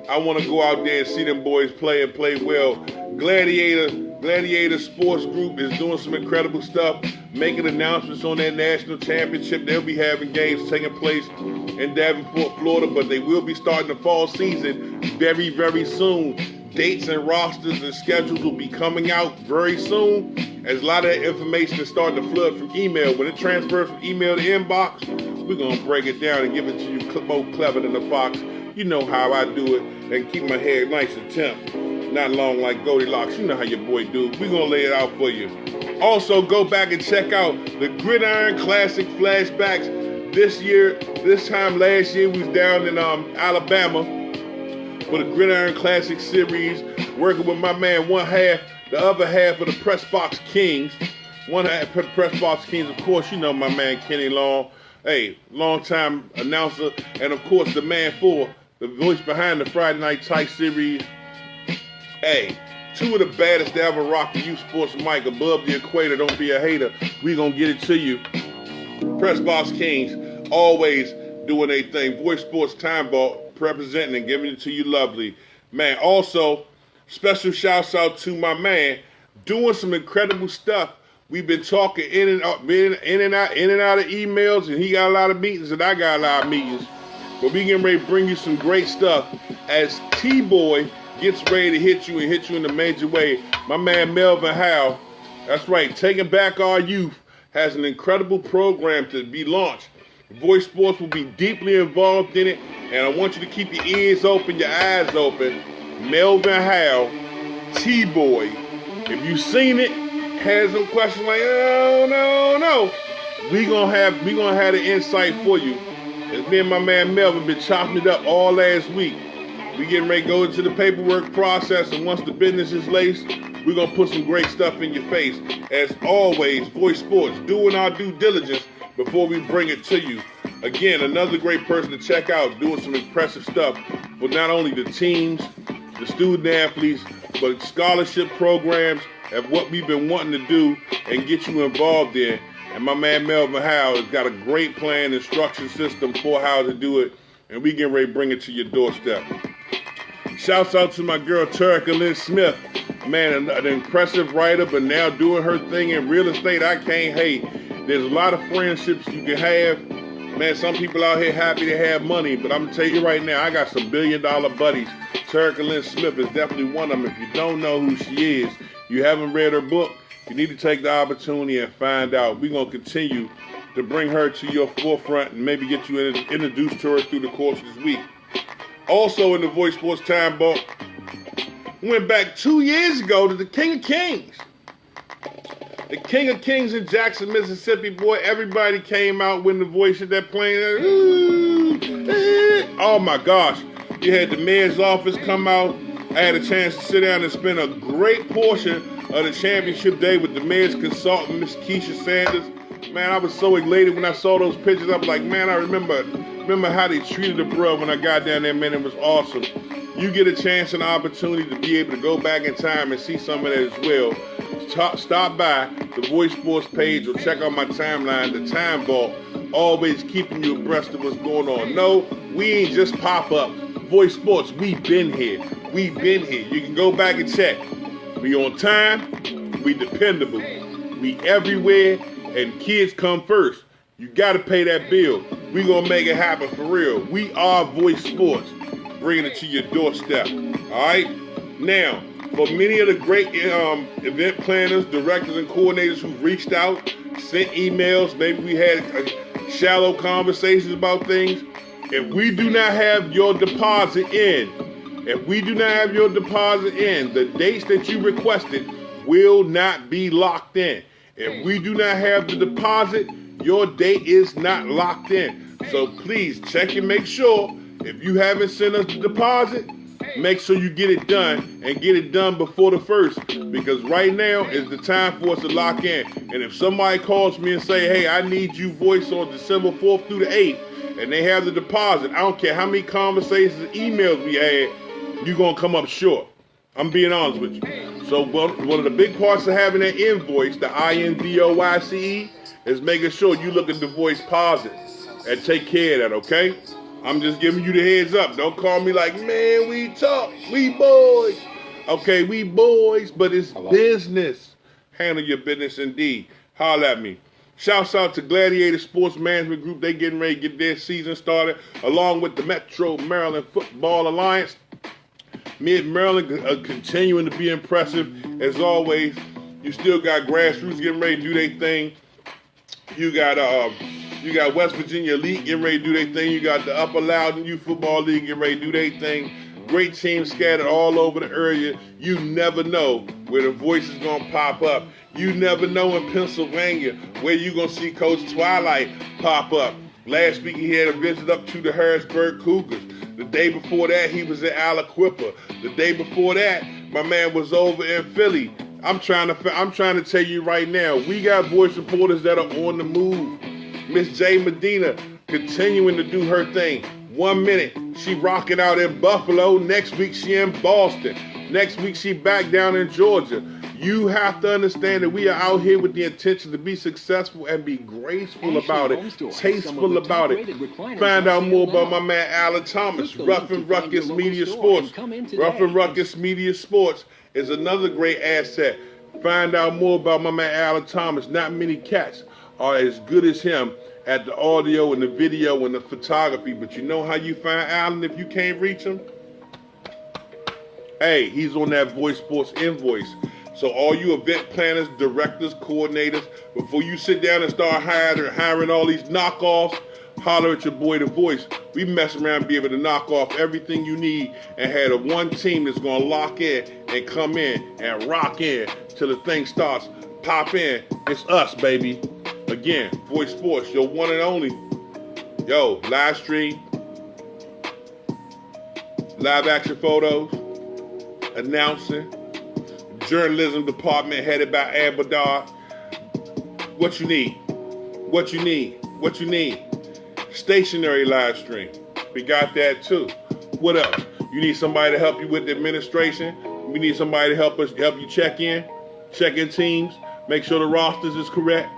I want to go out there and see them boys play and play well. Gladiator Sports Group is doing some incredible stuff, making announcements on their national championship. They'll be having games taking place in Davenport, Florida, but they will be starting the fall season very, very soon. Dates and rosters and schedules will be coming out very soon, as a lot of that information is starting to flood from email. When it transfers from email to inbox, we're going to break it down and give it to you more clever than the fox. You know how I do it, and keep my hair nice and temp, not long like Goldilocks. You know how your boy do. We're going to lay it out for you. Also, go back and check out the Gridiron Classic flashbacks. This time last year, we was down in Alabama for the Gridiron Classic series, working with my man, one half, the other half of the Press Box Kings. One half of the Press Box Kings, of course, you know my man Kenny Long, hey, long-time announcer, and of course the man for the voice behind the Friday Night Tight series. Hey, two of the baddest to ever rock the youth sports mic above the equator. Don't be a hater. We gonna get it to you. Press Box Kings, always doing their thing. Voice Sports Time Vault, representing and giving it to you lovely. Man, also, special shouts out to my man, doing some incredible stuff. We've been talking in and out of emails, and he got a lot of meetings, and I got a lot of meetings. But we getting ready to bring you some great stuff as T-Boy gets ready to hit you in a major way. My man Melvin Howe, that's right, Taking Back Our Youth, has an incredible program to be launched. Voice Sports will be deeply involved in it, and I want you to keep your ears open, your eyes open. Melvin Howe, T-Boy. If you've seen it, had some questions like, oh, no. We gonna have the insight for you. As me and my man Melvin been chopping it up all last week. We getting ready to go into the paperwork process, and once the business is laced, we're gonna put some great stuff in your face. As always, Voice Sports, doing our due diligence before we bring it to you. Again, another great person to check out, doing some impressive stuff for not only the teams, the student athletes, but scholarship programs, at what we've been wanting to do and get you involved in. And my man Melvin Howe has got a great plan, instruction system for how to do it, and we getting ready to bring it to your doorstep. Shouts out to my girl Terica Lynn Smith. Man, an impressive writer, but now doing her thing in real estate, I can't hate. There's a lot of friendships you can have. Man, some people out here happy to have money, but I'm going to tell you right now, I got some billion-dollar buddies. Terica Lynn Smith is definitely one of them. If you don't know who she is, you haven't read her book, you need to take the opportunity and find out. We're going to continue to bring her to your forefront and maybe get you introduced to her through the course of this week. Also in the Voice Sports Time Vault, went back 2 years ago to the King of Kings. The King of Kings in Jackson, Mississippi. Boy, everybody came out when the voice of that plane. Oh my gosh. You had the mayor's office come out. I had a chance to sit down and spend a great portion of the championship day with the mayor's consultant, Miss Keisha Sanders. Man, I was so elated when I saw those pictures. I was like, man, I remember how they treated the bro when I got down there, man. It was awesome. You get a chance and opportunity to be able to go back in time and see some of that as well. Stop by the Voice Sports page or check out my timeline, the Time Vault, always keeping you abreast of what's going on. No, we ain't just pop up. Voice Sports, we've been here. We've been here. You can go back and check. We on time, we dependable, we everywhere, and kids come first. You got to pay that bill. We gonna make it happen for real. We are Voice Sports, bringing it to your doorstep. All right. Now, for many of the great event planners, directors, and coordinators who reached out, sent emails, maybe we had shallow conversations about things. If we do not have your deposit in, the dates that you requested will not be locked in. If we do not have the deposit, your date is not locked in. So please check and make sure. If you haven't sent us the deposit, make sure you get it done and get it done before the 1st, because right now is the time for us to lock in. And if somebody calls me and say, hey, I need you voice on December 4th through the 8th, and they have the deposit, I don't care how many conversations and emails we had, you're going to come up short. I'm being honest with you. So one of the big parts of having that invoice, the INVOICE, is making sure you look at the voice positive and take care of that, okay? I'm just giving you the heads up. Don't call me like, man, we talk, we boys. Okay, we boys, but it's business. Handle your business indeed. Holler at me. Shouts out to Gladiator Sports Management Group. They getting ready to get their season started, along with the Metro Maryland Football Alliance. Mid-Maryland continuing to be impressive. As always, you still got grassroots getting ready to do their thing. You got West Virginia Elite getting ready to do their thing. You got the Upper Loudoun Youth Football League getting ready to do their thing. Great teams scattered all over the area. You never know where the voice is going to pop up. You never know in Pennsylvania where you're going to see Coach Twilight pop up. Last week he had a visit up to the Harrisburg Cougars. The day before that he was at Aliquippa. The day before that my man was over in Philly. I'm trying to tell you right now, we got voice reporters that are on the move. Miss J. Medina continuing to do her thing. 1 minute she rocking out in Buffalo. Next week she in Boston. Next week she back down in Georgia. You have to understand that we are out here with the intention to be successful and be graceful about it, tasteful about it. Find out more about my man Alan Thomas, Rough and Ruckus Media Sports. Rough and Ruckus Media Sports is another great asset. Find out more about my man Alan Thomas. Not many cats are as good as him at the audio and the video and the photography. But you know how you find Alan if you can't reach him? Hey, he's on that Voice Sports invoice. So all you event planners, directors, coordinators, before you sit down and start hiring all these knockoffs, holler at your boy The Voice. We mess around and be able to knock off everything you need and have a one team that's going to lock in and come in and rock in till the thing starts. Pop in. It's us, baby. Again, Voice Sports, your one and only. Yo, live stream, live action photos, announcing, journalism department headed by Abadar. What you need? What you need? What you need? Stationary live stream. We got that too. What else? You need somebody to help you with the administration? We need somebody to help you check in? check in teams, make sure the rosters is correct.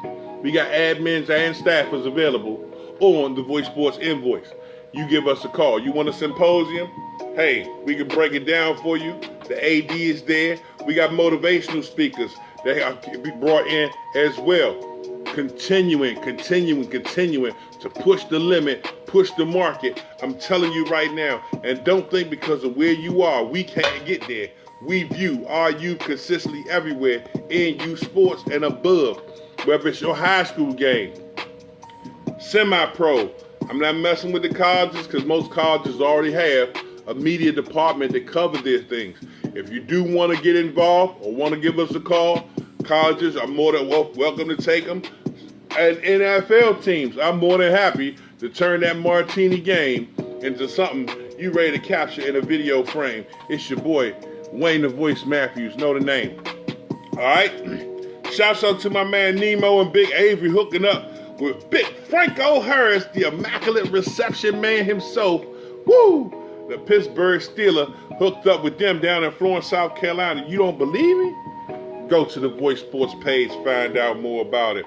We got admins and staffers available on the Voice Sports Invoice. You give us a call. You want a symposium? Hey, we can break it down for you. The AD is there. We got motivational speakers that can be brought in as well. Continuing to push the limit, push the market. I'm telling you right now, and don't think because of where you are, we can't get there. We view our youth consistently everywhere in youth sports and above, whether it's your high school game, semi-pro. I'm not messing with the colleges because most colleges already have a media department that covers their things. If you do want to get involved or want to give us a call, colleges are more than welcome to take them. And NFL teams, I'm more than happy to turn that martini game into something you ready to capture in a video frame. It's your boy, Wayne the Voice Matthews. Know the name. All right? Shouts out to my man Nemo and Big Avery hooking up with Big Franco Harris, the immaculate reception man himself. Woo! The Pittsburgh Steelers hooked up with them down in Florence, South Carolina. You don't believe me? Go to the Voice Sports page, find out more about it.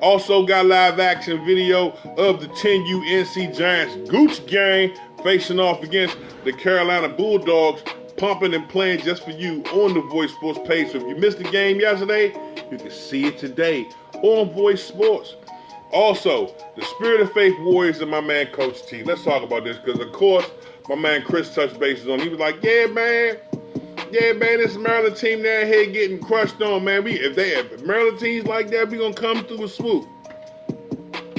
Also got live action video of the 10U NC Giants Gooch gang facing off against the Carolina Bulldogs, pumping and playing just for you on the Voice Sports page. So if you missed the game yesterday, you can see it today on Voice Sports. Also, the Spirit of Faith Warriors and my man Coach T. Let's talk about this because, of course, my man Chris touched bases on. He was like, yeah, man, this Maryland team down here getting crushed on, man. If Maryland teams like that, we gonna come through a swoop.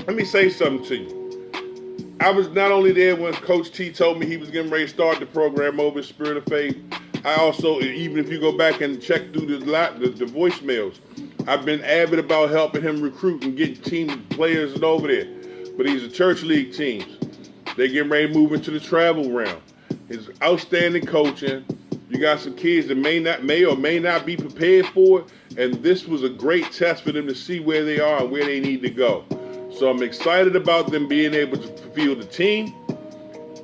Let me say something to you. I was not only there when Coach T told me he was getting ready to start the program over at Spirit of Faith. I also, even if you go back and check through the voicemails, I've been avid about helping him recruit and get team players over there. But these are church league teams. They getting ready to move into the travel realm. His outstanding coaching. You got some kids that may or may not be prepared for it, and this was a great test for them to see where they are and where they need to go. So I'm excited about them being able to fulfill the team.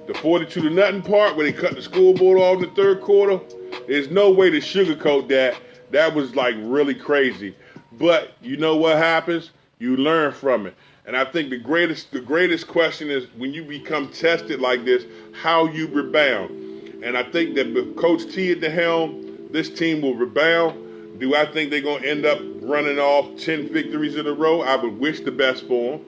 The 42-0 part where they cut the scoreboard off in the third quarter, there's no way to sugarcoat that. That was like really crazy. But you know what happens? You learn from it. And I think the greatest question is when you become tested like this, how you rebound. And I think that with Coach T at the helm, this team will rebound. Do I think they're going to end up running off 10 victories in a row? I would wish the best for them.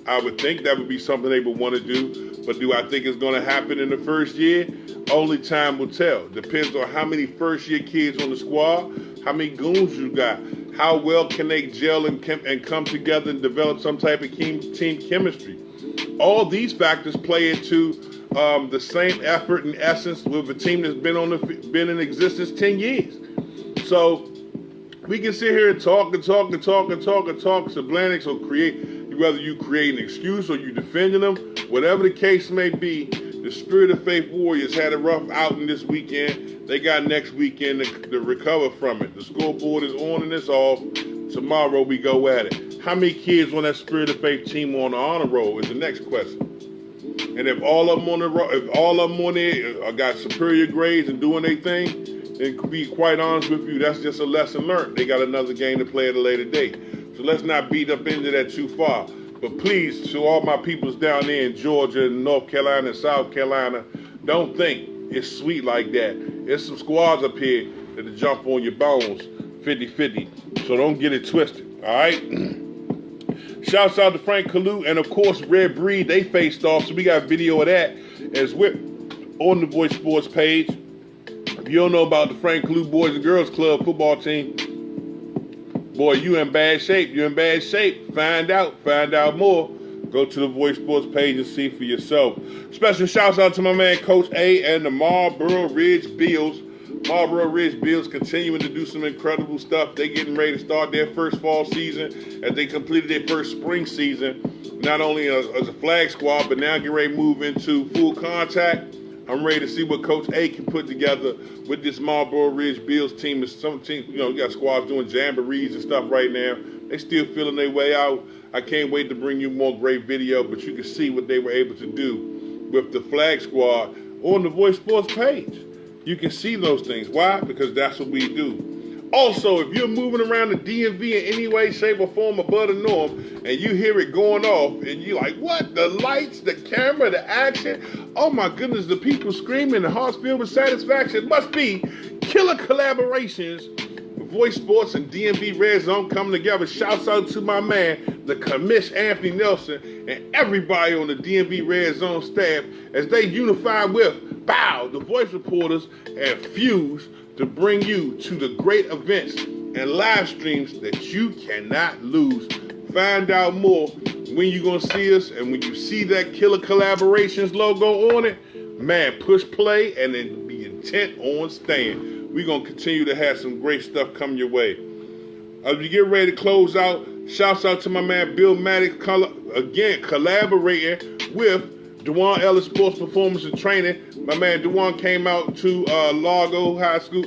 I would think that would be something they would want to do. But do I think it's going to happen in the first year? Only time will tell. Depends on how many first-year kids on the squad, how many goons you got, how well can they gel and come together and develop some type of team chemistry. All these factors play into the same effort and essence with a team that's been in existence 10 years. So we can sit here and talk Sablanics or whether you create an excuse or you defending them, whatever the case may be. The Spirit of Faith Warriors had a rough outing this weekend. They got next weekend to recover from it. The scoreboard is on and it's off. Tomorrow we go at it. How many kids on that Spirit of Faith team on the honor roll is the next question. And if all of them on there got superior grades and doing their thing, then to be quite honest with you, that's just a lesson learned. They got another game to play at a later date. So let's not beat up into that too far. But please, to all my peoples down there in Georgia, North Carolina, and South Carolina, don't think it's sweet like that. There's some squads up here that'll jump on your bones 50-50. So don't get it twisted, all right? Shouts out to Frank Kalu and, of course, Red Breed. They faced off, so we got video of that as well on the Voice Sports page. If you don't know about the Frank Kalu Boys and Girls Club football team, boy, you in bad shape. You're in bad shape. Find out more. Go to the Voice Sports page and see for yourself. Special shouts out to my man Coach A and the Marlboro Ridge Bills. Marlboro Ridge Bills continuing to do some incredible stuff. They getting ready to start their first fall season as they completed their first spring season, not only as a flag squad, but now getting ready to move into full contact. I'm ready to see what Coach A can put together with this Marlboro Ridge Bills team. Some teams, you got squads doing jamborees and stuff right now. They still feeling their way out. I can't wait to bring you more great video, but you can see what they were able to do with the flag squad on the Voice Sports page. You can see those things. Why? Because that's what we do. Also, if you're moving around the DMV in any way, shape, or form above the norm, and you hear it going off, and you're like, what? The lights, the camera, the action. Oh my goodness, the people screaming, the hearts filled with satisfaction. Must be killer collaborations. Voice Sports and DMV Red Zone coming together. Shouts out to my man, the commish Anthony Nelson, and everybody on the DMV Red Zone staff as they unify with BOW, the voice reporters, and Fuse to bring you to the great events and live streams that you cannot lose. Find out more when you're going to see us, and when you see that Killer Collaborations logo on it, man, push play and then be intent on staying. We're going to continue to have some great stuff come your way. As we get ready to close out, shouts out to my man Bill Maddox, again, collaborating with Dewan Ellis Sports Performance and Training. My man Dewan came out to Largo High School,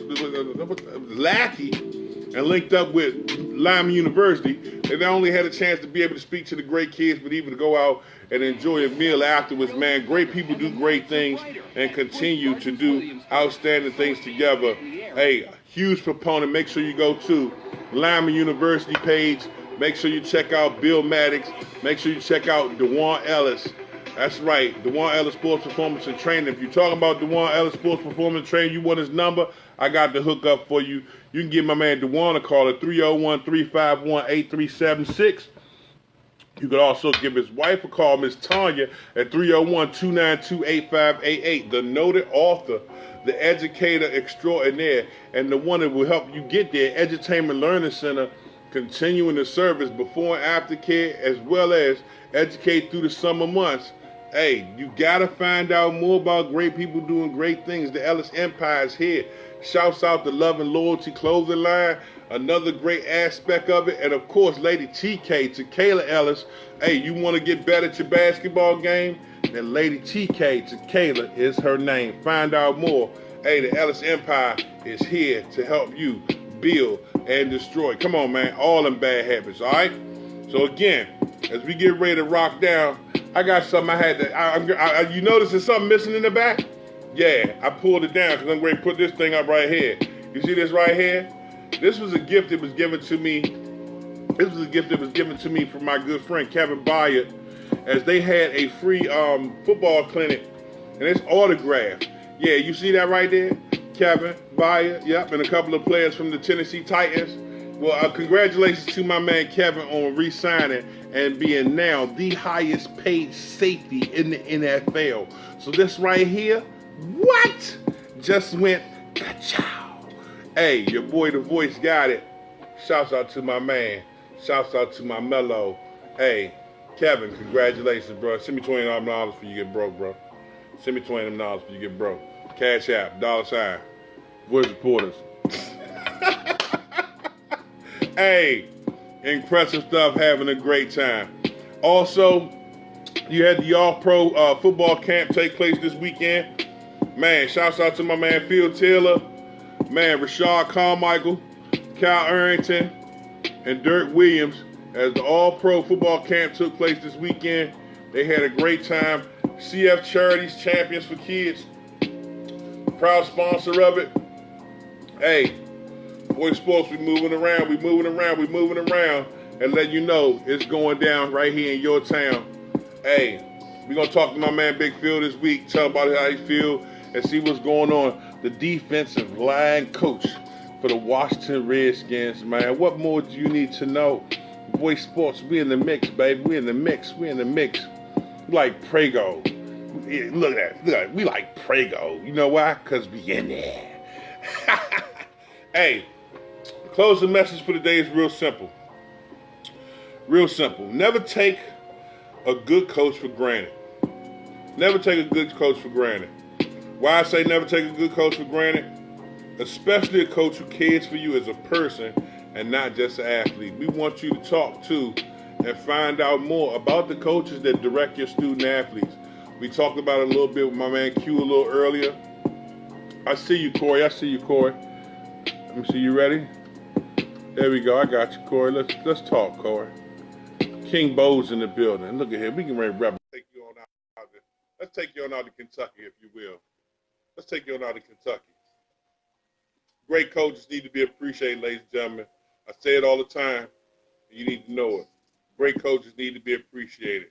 Lackey, and linked up with Lyman University. They not only had a chance to be able to speak to the great kids, but even to go out and enjoy a meal afterwards, man. Great people do great things and continue to do outstanding things together. Hey, huge proponent. Make sure you go to Lyman University page. Make sure you check out Bill Maddox. Make sure you check out Dewan Ellis. That's right, Dewan Ellis Sports Performance and Training. If you're talking about Dewan Ellis Sports Performance and Training, you want his number, I got the hook up for you. You can give my man Dewan a call at 301-351-8376. You could also give his wife a call, Miss Tanya, at 301-292-8588. The noted author, the educator extraordinaire, and the one that will help you get there, Edutainment Learning Center, continuing the service before and after care, as well as educate through the summer months. Hey, you gotta find out more about great people doing great things. The Ellis Empire is here. Shouts out the Love and Loyalty clothing line, another great aspect of it. And of course, Lady TK, Tequila Ellis. Hey, you want to get better at your basketball game? Then Lady TK, Tequila is her name. Find out more. Hey, the Ellis Empire is here to help you build and destroy. Come on, man. All them bad habits, all right? So again, as we get ready to rock down, I got something I had to, you notice there's something missing in the back? Yeah, I pulled it down because I'm going to put this thing up right here. You see this right here? This was a gift that was given to me. This was a gift that was given to me from my good friend Kevin Byard, as they had a free football clinic, and it's autographed. Yeah, you see that right there? Kevin Byard, yep, and a couple of players from the Tennessee Titans. Well, congratulations to my man Kevin on re-signing and being now the highest paid safety in the NFL. So this right here, what? Just went ka-chow. Hey, your boy The Voice got it. Shouts out to my man. Shouts out to my mellow. Hey, Kevin, congratulations, bro. Send me $20 for you get broke, bro. Send me $20 for you get broke. Cash App, $, Voice Reporters. Hey, impressive stuff, having a great time. Also, you had the All-Pro football camp take place this weekend. Man, shouts out to my man Phil Taylor, man Rashad Carmichael, Kyle Arrington, and Dirk Williams. As the All-Pro football camp took place this weekend, they had a great time. CF Charities Champions for Kids, proud sponsor of it. Hey, Voice Sports, we moving around, and let you know it's going down right here in your town. Hey, we're going to talk to my man Big Phil this week, tell about how he feel, and see what's going on. The defensive line coach for the Washington Redskins, man. What more do you need to know? Voice Sports, we in the mix, baby. We in the mix. We like Prego. Look at that. We like Prego. You know why? Because we in there. Hey, closing message for today is real simple. Real simple. Never take a good coach for granted. Never take a good coach for granted. Why I say never take a good coach for granted? Especially a coach who cares for you as a person and not just an athlete. We want you to talk to and find out more about the coaches that direct your student athletes. We talked about it a little bit with my man Q a little earlier. I see you, Corey. Let me see, you ready? There we go. I got you, Corey. Let's talk, Corey. King Bo's in the building. Look at here. We can ready to rep. Take you on out there. Let's take you on out to Kentucky, if you will. Let's take you on out to Kentucky. Great coaches need to be appreciated, ladies and gentlemen. I say it all the time. You need to know it. Great coaches need to be appreciated.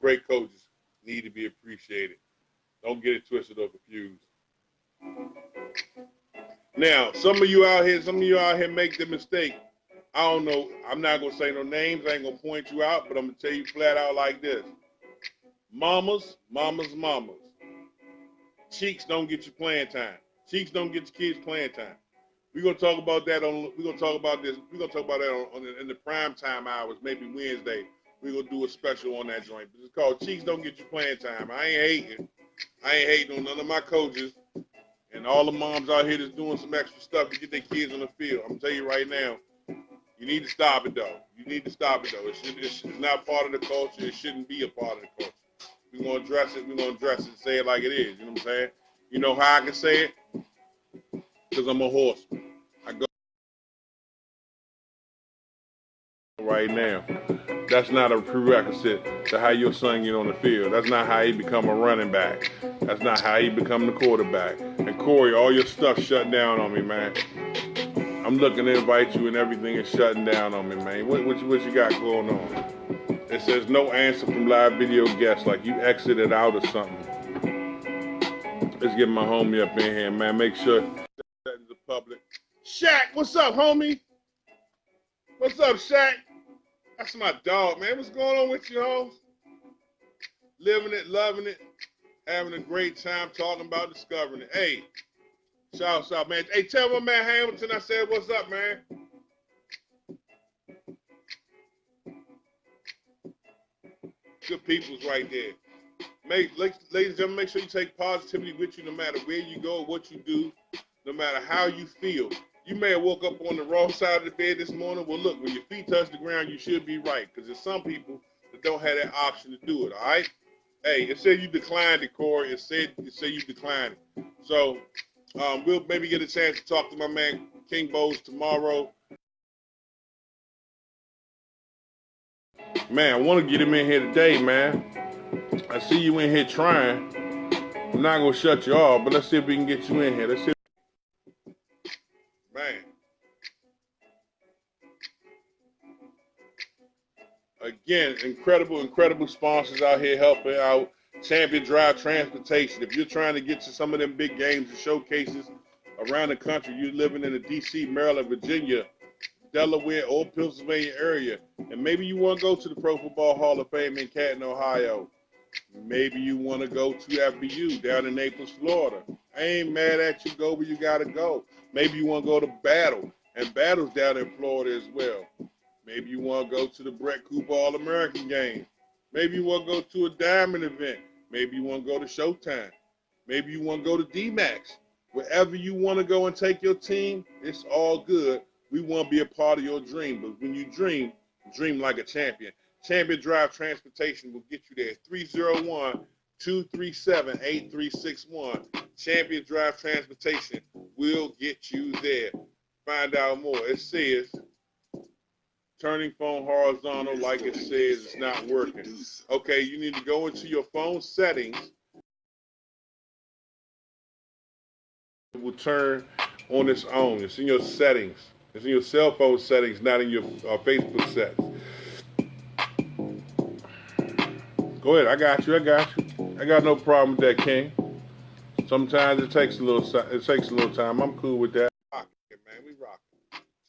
Great coaches need to be appreciated. Don't get it twisted or confused. Now, some of you out here make the mistake. I don't know. I'm not gonna say no names. I ain't gonna point you out, but I'm gonna tell you flat out like this: mamas. Cheeks don't get you playing time. Cheeks don't get your kids playing time. We're gonna talk about that in the prime time hours, maybe Wednesday. We're gonna do a special on that joint. It's called Cheeks Don't Get You Playing Time. I ain't hating on none of my coaches and all the moms out here that's doing some extra stuff to get their kids on the field. I'm gonna tell you right now, you need to stop it though. It's not part of the culture. It shouldn't be a part of the culture. We're gonna address it and say it like it is. You know what I'm saying? You know how I can say it? Because I'm a horseman. I go right now. That's not a prerequisite to how your son get on the field. That's not how he become a running back. That's not how he become the quarterback. And Corey, all your stuff shut down on me, man. I'm looking to invite you and everything is shutting down on me, man. What you got going on? It says no answer from live video guests, like you exited out or something. Let's get my homie up in here, man. Make sure that is the public. Shaq, what's up, homie? What's up, Shaq? That's my dog, man. What's going on with you, homes? Living it, loving it, having a great time talking about discovering it. Hey, shout out, man. Hey, tell my man Hamilton I said what's up, man. Good people's right there. Ladies and gentlemen, make sure you take positivity with you no matter where you go, what you do, no matter how you feel. You may have woke up on the wrong side of the bed this morning. Well, look, when your feet touch the ground, you should be right, because there's some people that don't have that option to do it, all right? Hey, it said you declined it, Corey. It said you declined it. So we'll maybe get a chance to talk to my man King Bowes tomorrow. Man, I want to get him in here today, man. I see you in here trying. I'm not going to shut you off, but let's see if we can get you in here. Let's see. Man. Again, incredible sponsors out here helping out. Champion Drive Transportation. If you're trying to get to some of them big games and showcases around the country, you're living in the D.C., Maryland, Virginia, Delaware, or Pennsylvania area, and maybe you want to go to the Pro Football Hall of Fame in Canton, Ohio. Maybe you want to go to FBU down in Naples, Florida. I ain't mad at you. Go where you got to go. Maybe you want to go to Battle, and Battle's down in Florida as well. Maybe you want to go to the Brett Cooper All-American game. Maybe you want to go to a Diamond event. Maybe you want to go to Showtime. Maybe you want to go to D-Max. Wherever you want to go and take your team, it's all good. We want to be a part of your dream. But when you dream like a champion. Champion Drive Transportation will get you there. 301-237-8361. Champion Drive Transportation will get you there. Find out more. It says, turning phone horizontal, like it says, it's not working. Okay, you need to go into your phone settings. It will turn on its own. It's in your settings. It's in your cell phone settings, not in your Facebook settings. Go ahead, I got you. I got no problem with that, King. Sometimes it takes a little time. I'm cool with that. Rocking, man, we rocking.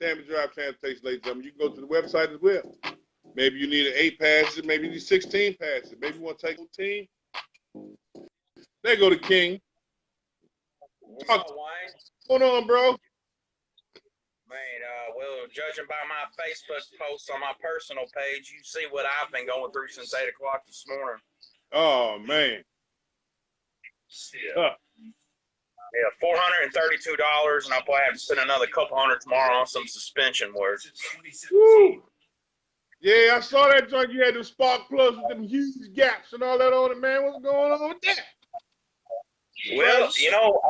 Champion Drive Transportation, ladies and gentlemen. You can go to the website as well. Maybe you need an 8 passes, maybe you need 16 passes. Maybe you want to take a team. There go to King. What's going on, bro? Man, well, judging by my Facebook post on my personal page, you see what I've been going through since 8 o'clock this morning. Oh, man. Yeah, $432, and I'll probably have to spend another couple hundred tomorrow on some suspension work. Woo! Yeah, I saw that joint. You had the spark plugs with them huge gaps and all that on it, man. What's going on with that? Well, you know,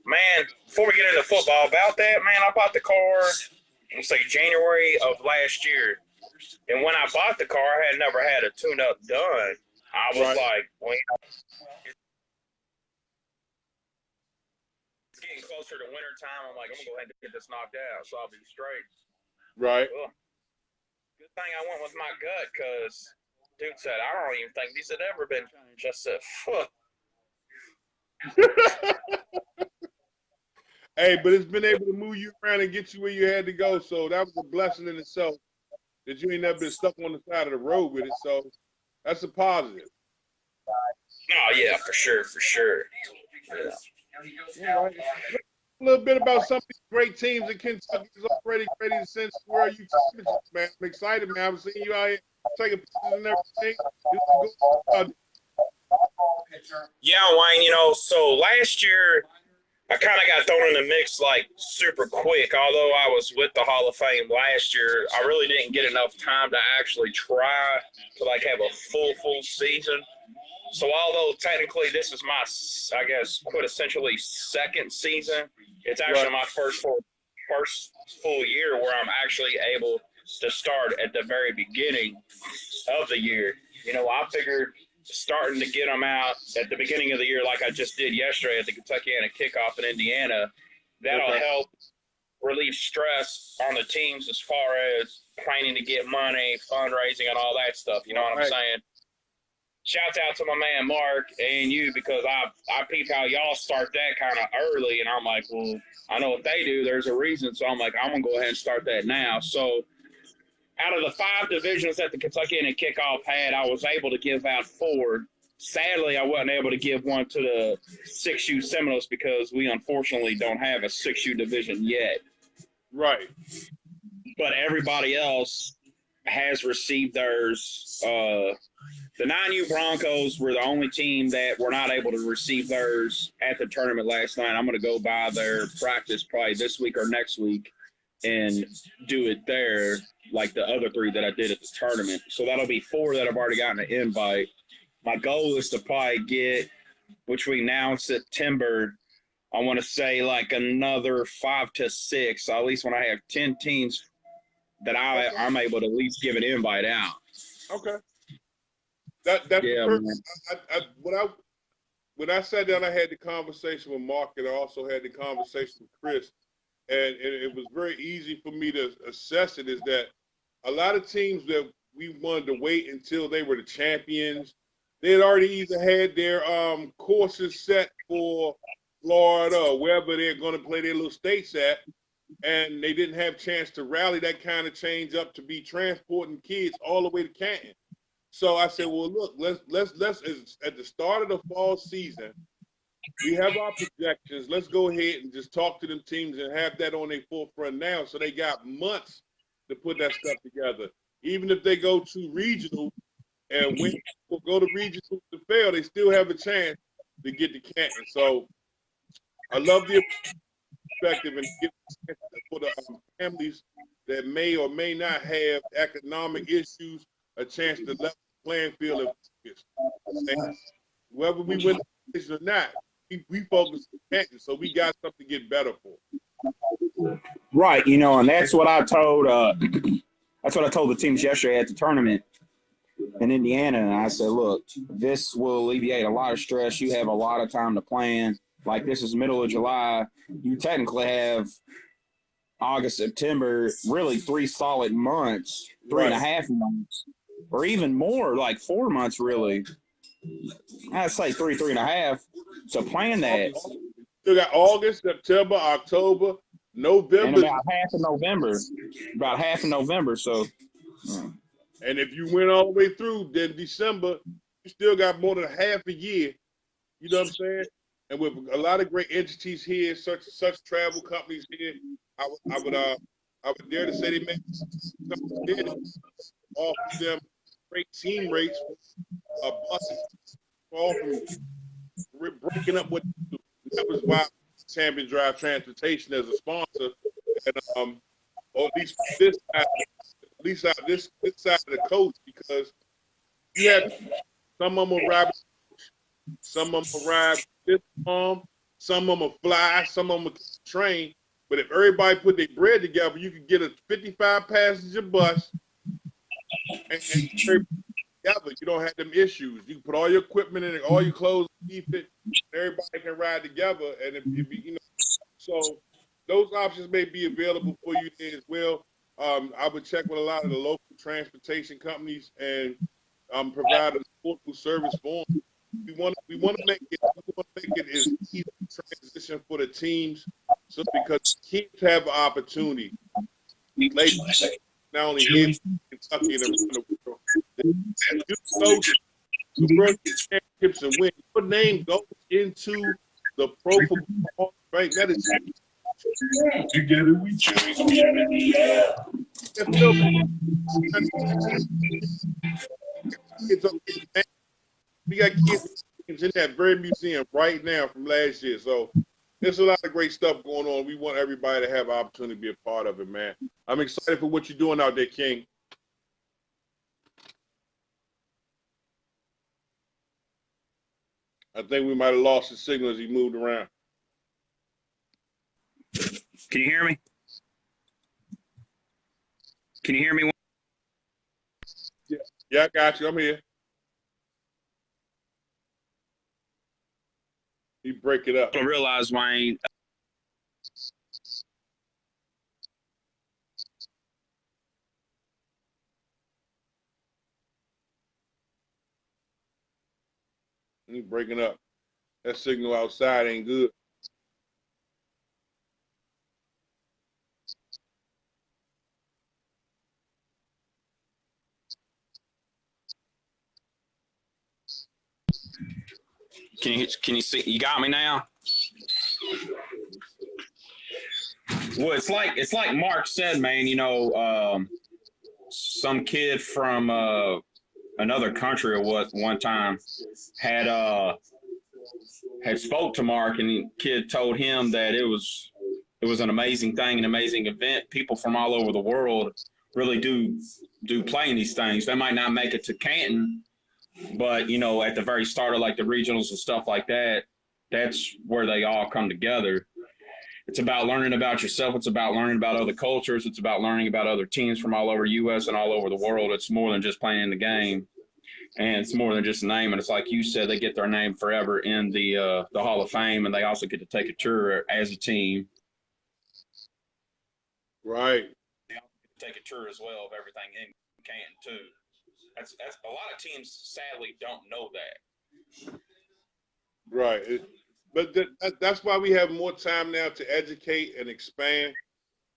man, before we get into football, about that, man, I bought the car, let's say January of last year. And when I bought the car, I had never had a tune-up done. I was like, well, getting closer to winter time. I'm like, I'm gonna go ahead and get this knocked out, so I'll be straight. Right. Ugh. Good thing I went with my gut, cause dude said I don't even think these had ever been. Just said, "Fuck." Hey, but it's been able to move you around and get you where you had to go. So that was a blessing in itself that you ain't never been stuck on the side of the road with it. So that's a positive. Oh yeah, for sure, for sure. Yeah. All right. A little bit about some of these great teams in Kentucky is already ready to send Square you championships, man. I'm excited, man. I've seen you out here taking pictures and everything. Yeah, Wayne. So last year I kind of got thrown in the mix like super quick. Although I was with the Hall of Fame last year, I really didn't get enough time to actually try to like have a full season. So although technically this is my, I guess, quintessentially second season, it's actually my first full year where I'm actually able to start at the very beginning of the year. I figured starting to get them out at the beginning of the year like I just did yesterday at the Kentuckiana kickoff in Indiana, that'll help relieve stress on the teams as far as planning to get money, fundraising, and all that stuff. You know what I'm saying? Shouts out to my man Mark and you, because I peep how y'all start that kind of early, and I'm like, well, I know if they do, there's a reason. So I'm like, I'm gonna go ahead and start that now. So out of the 5 divisions that the Kentuckiana kickoff had, I was able to give out 4. Sadly, I wasn't able to give one to the 6U Seminoles because we unfortunately don't have a 6U division yet. Right. But everybody else has received theirs. The 9U Broncos were the only team that were not able to receive theirs at the tournament last night. I'm going to go by their practice probably this week or next week and do it there like the other 3 that I did at the tournament. So that'll be 4 that have already gotten an invite. My goal is to probably get, between now and September, I want to say like another 5 to 6. So at least when I have 10 teams that I'm able to at least give an invite out. Okay. That's when I sat down, I had the conversation with Mark, and I also had the conversation with Chris, and it was very easy for me to assess it. Is that a lot of teams that we wanted to wait until they were the champions, they had already either had their courses set for Florida or wherever they're going to play their little states at, and they didn't have a chance to rally that kind of change up to be transporting kids all the way to Canton. So I said, well, look, let's at the start of the fall season, we have our projections. Let's go ahead and just talk to them teams and have that on their forefront now, so they got months to put that stuff together. Even if they go to regional and win or go to regional to fail, they still have a chance to get to Canton. So I love the perspective and give for the families that may or may not have economic issues a chance to level the playing field. And whether we win or not, we focus on Canton, so we got something to get better for. Right, and that's what I told. That's what I told the teams yesterday at the tournament in Indiana. And I said, look, this will alleviate a lot of stress. You have a lot of time to plan. Like, this is middle of July. You technically have August, September, really 3 solid months, 3.5 months, or even more, like 4 months, really. I'd say 3.5 to plan that. You got August, September, October, November. And about half of November. So, and if you went all the way through, then December, you still got more than half a year. You know what I'm saying? And with a lot of great entities here, such travel companies here, I would dare to say they make offer them great team rates, buses, all from breaking up what that was why Champion Drive Transportation as a sponsor, and or at least this side of the coast, because you have some of them arrive, some of them arrive this farm, some of them will fly, some of them will train. But if everybody put their bread together, you could get a 55 passenger bus and together. You don't have them issues. You can put all your equipment in it, all your clothes, keep it. Everybody can ride together, and if you So those options may be available for you there as well. I would check with a lot of the local transportation companies and provide an affordable service for them. We want to make it as easy a transition for the teams, so because kids have an opportunity. Ladies, not only here in Kentucky and around the world, you go to World Championships and win. Your name goes into the Pro Football Hall of Fame. That is Together we change humanity. We got kids in that very museum right now from last year. So there's a lot of great stuff going on. We want everybody to have an opportunity to be a part of it, man. I'm excited for what you're doing out there, King. I think we might have lost the signal as he moved around. Can you hear me? Can you hear me? Yeah, I got you. I'm here. You break it up. I realize, Wayne. You breaking up. That signal outside ain't good. Can you see? You got me now? Well, it's like Mark said, man. You know, some kid from another country or what one time had spoke to Mark, and the kid told him that it was an amazing thing, an amazing event. People from all over the world really do play in these things. They might not make it to Canton, but, you know, at the very start of like the regionals and stuff like that, that's where they all come together. It's about learning about yourself. It's about learning about other cultures. It's about learning about other teams from all over the U.S. and all over the world. It's more than just playing the game, and it's more than just a name. And it's like you said, they get their name forever in the Hall of Fame, and they also get to take a tour as a team. Right. They also get to take a tour as well of everything in Canton too. That's a lot of teams sadly don't know that. Right. But that's why we have more time now to educate and expand.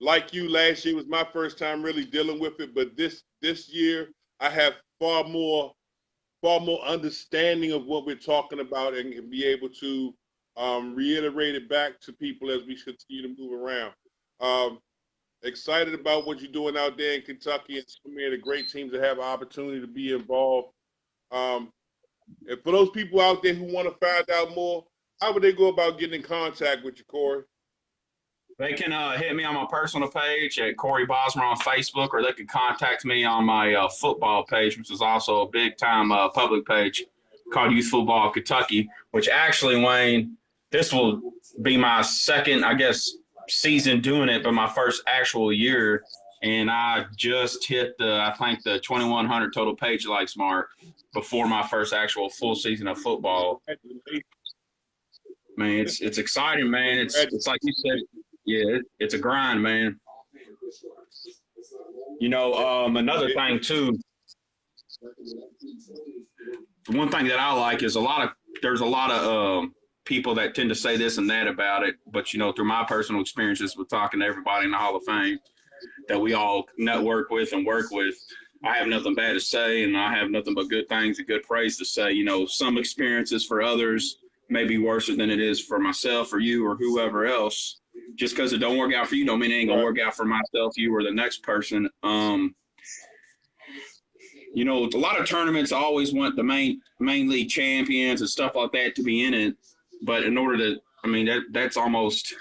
Like you, last year was my first time really dealing with it, but this year I have far more understanding of what we're talking about and can be able to reiterate it back to people as we continue to move around. Excited about what you're doing out there in Kentucky and so many of the great teams that have an opportunity to be involved. And for those people out there who want to find out more, how would they go about getting in contact with you, Corey? They can hit me on my personal page at Corey Bosmer on Facebook, or they can contact me on my football page, which is also a big-time public page called Youth Football Kentucky, which actually, Wayne, this will be my second, I guess, season doing it, but my first actual year, and I just hit I think the 2,100 total page likes mark before my first actual full season of football. Man, it's exciting, man. It's like you said, yeah, it's a grind, man. You know, another thing too. One thing that I like is there's a lot of people that tend to say this and that about it, but you know, through my personal experiences with talking to everybody in the Hall of Fame that we all network with and work with, I have nothing bad to say, and I have nothing but good things and good praise to say. You know, some experiences for others may be worse than it is for myself or you or whoever else. Just because it don't work out for you don't mean it ain't gonna work out for myself, you, or the next person. You know, a lot of tournaments always want the main league champions and stuff like that to be in it. But in order to, I mean, that's almost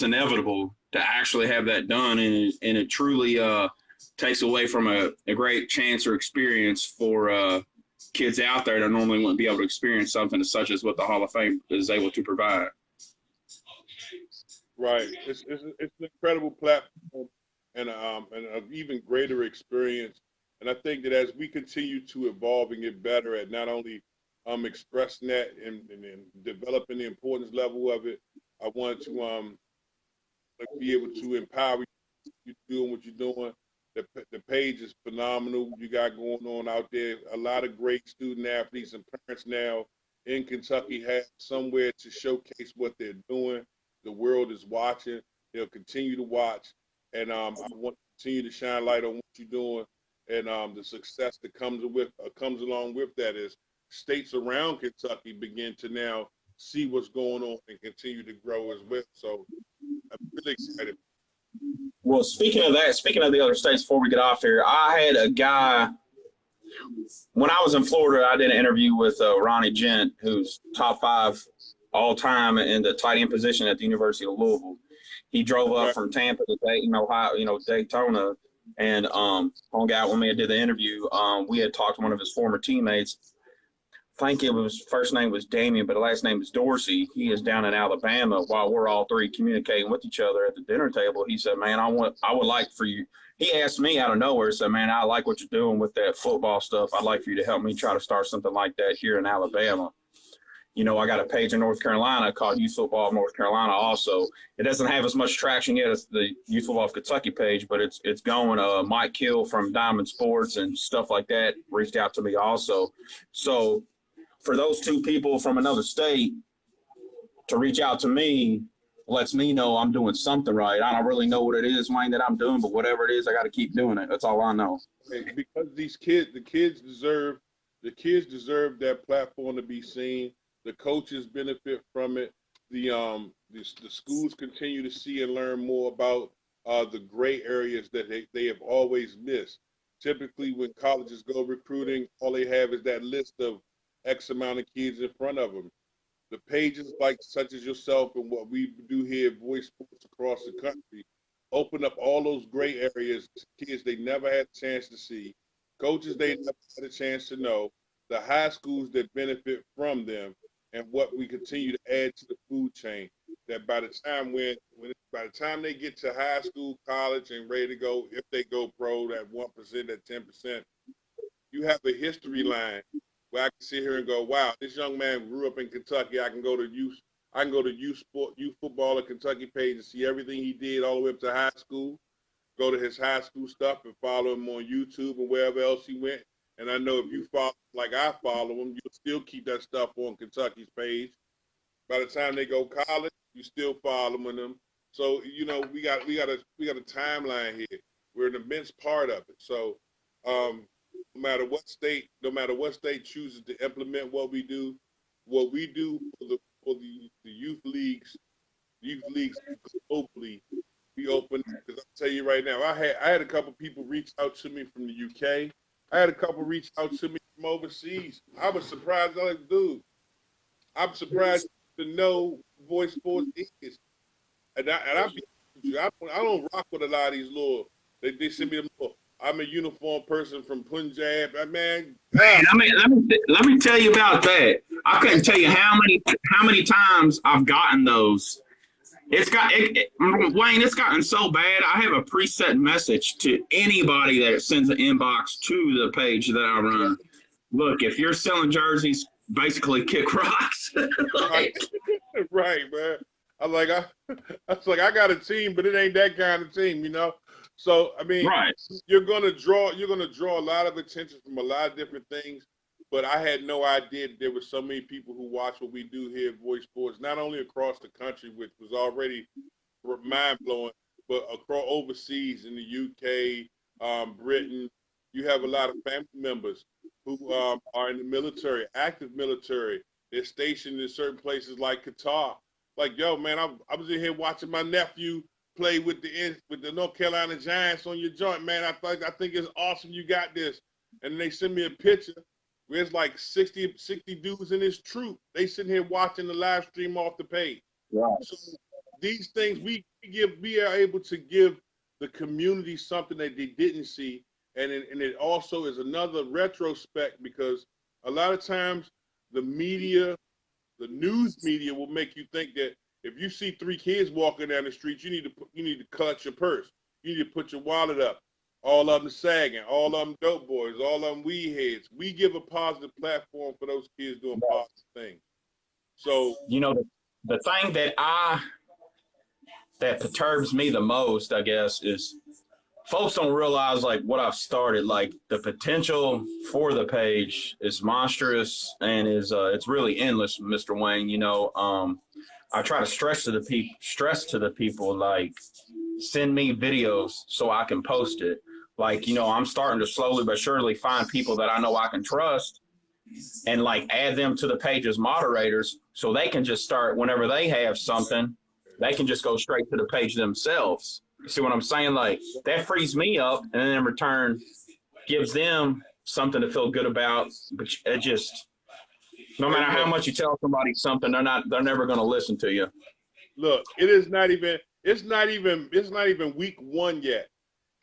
inevitable to actually have that done, and it truly takes away from a great chance or experience for kids out there that normally wouldn't be able to experience something such as what the Hall of Fame is able to provide. Right, it's an incredible platform and an even greater experience. And I think that as we continue to evolve and get better at not only expressing that and developing the importance level of it, I wanted to be able to empower you doing what you're doing. The page is phenomenal. You got going on out there. A lot of great student athletes and parents now in Kentucky have somewhere to showcase what they're doing. The world is watching. They'll continue to watch, and I want to continue to shine light on what you're doing and the success that comes along with that is states around Kentucky begin to now see what's going on and continue to grow as well. So I'm really excited. Well, speaking of that, speaking of the other states, before we get off here, I had a guy when I was in Florida. I did an interview with Ronnie Gent, who's top 5 all time in the tight end position at the University of Louisville. He drove up from Tampa to Dayton, Ohio, Daytona, and hung out with me and did the interview. We had talked to one of his former teammates. I think it was first name was Damien, but the last name is Dorsey. He is down in Alabama. While we're all three communicating with each other at the dinner table, he said, "Man, I would like for you." He asked me out of nowhere, said, "Man, I like what you're doing with that football stuff. I'd like for you to help me try to start something like that here in Alabama." I got a page in North Carolina called Youth Football of North Carolina also. It doesn't have as much traction yet as the Youth Football of Kentucky page, but it's going. Mike Kill from Diamond Sports and stuff like that reached out to me also. So for those two people from another state to reach out to me lets me know I'm doing something right. I don't really know what it is, Wayne, that I'm doing, but whatever it is, I got to keep doing it. That's all I know. Because the kids deserve that platform to be seen. The coaches benefit from it. The schools continue to see and learn more about the gray areas that they have always missed. Typically, when colleges go recruiting, all they have is that list of X amount of kids in front of them. The pages such as yourself and what we do here at Voice Sports across the country open up all those gray areas to kids they never had a chance to see, coaches they never had a chance to know, the high schools that benefit from them, and what we continue to add to the food chain. That by the time they get to high school, college, and ready to go, if they go pro, that 1%, that 10%, you have a history line where I can sit here and go, wow, this young man grew up in Kentucky. I can go to youth football at Kentucky page and see everything he did all the way up to high school. Go to his high school stuff and follow him on YouTube and wherever else he went. And I know if you follow like I follow him, you'll still keep that stuff on Kentucky's page. By the time they go college, you still following them. So we got a timeline here. We're an immense part of it. So no matter what state chooses to implement what we do for the youth leagues globally, we open. Because I'll tell you right now, I had a couple people reach out to me from the UK. I had a couple reach out to me from overseas. I was surprised. I was like, dude, I'm surprised to know Voice Sports is. And I don't rock with a lot of these little. They send me the I'm a uniform person from Punjab. Man, let me tell you about that. I couldn't tell you how many times I've gotten those. Wayne, it's gotten so bad. I have a preset message to anybody that sends an inbox to the page that I run. Look, if you're selling jerseys, basically kick rocks. Right, man. I was like, I got a team, but it ain't that kind of team, So I mean, right. You're gonna draw a lot of attention from a lot of different things. But I had no idea that there were so many people who watch what we do here at Voice Sports, not only across the country, which was already mind-blowing, but across overseas in the UK, Britain. You have a lot of family members who are in the military, active military. They're stationed in certain places like Qatar. Like, yo, man, I was in here watching my nephew play with the North Carolina Giants on your joint, man. I think it's awesome you got this. And they send me a picture. There's like 60 dudes in this troop. They sitting here watching the live stream off the page. Right. So these things we are able to give the community something that they didn't see, and it also is another retrospect because a lot of times the news media will make you think that if you see 3 kids walking down the street, you need to clutch your purse. You need to put your wallet up. All of them sagging, all of them dope boys, all of them weed heads. We give a positive platform for those kids doing positive things. So the thing that perturbs me the most, I guess, is folks don't realize like what I've started. Like the potential for the page is monstrous and is it's really endless, Mr. Wayne. I try to stress to the people like send me videos so I can post it. Like, I'm starting to slowly but surely find people that I know I can trust and like add them to the page as moderators so they can just start whenever they have something, they can just go straight to the page themselves. You see what I'm saying? Like that frees me up and then in return gives them something to feel good about. But it just, no matter how much you tell somebody something, they're never going to listen to you. Look, it's not even week 1 yet.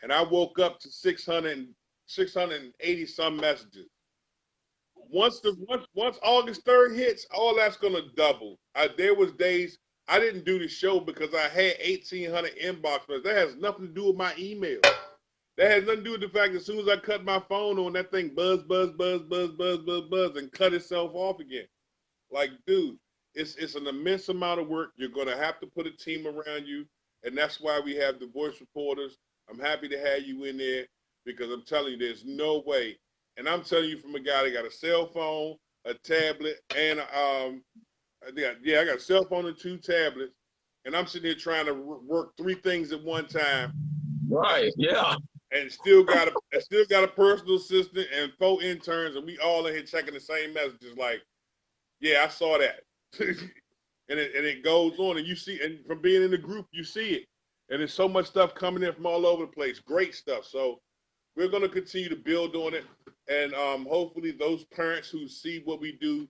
And I woke up to 680 some messages. Once August 3rd hits, all that's gonna double. There was days I didn't do the show because I had 1,800 inbox messages. That has nothing to do with my email. That has nothing to do with the fact that as soon as I cut my phone on, that thing buzz, and cut itself off again. Like, dude, it's an immense amount of work. You're gonna have to put a team around you, and that's why we have the voice reporters. I'm happy to have you in there because I'm telling you, there's no way. And I'm telling you from a guy that got a cell phone, a tablet, and I got a cell phone and 2 tablets, and I'm sitting here trying to work 3 things at one time. Right? Yeah. And still got a personal assistant and 4 interns, and we all in here checking the same messages. Like, yeah, I saw that, and it goes on, and you see, and from being in the group, you see it. And there's so much stuff coming in from all over the place. Great stuff. So we're going to continue to build on it. And hopefully those parents who see what we do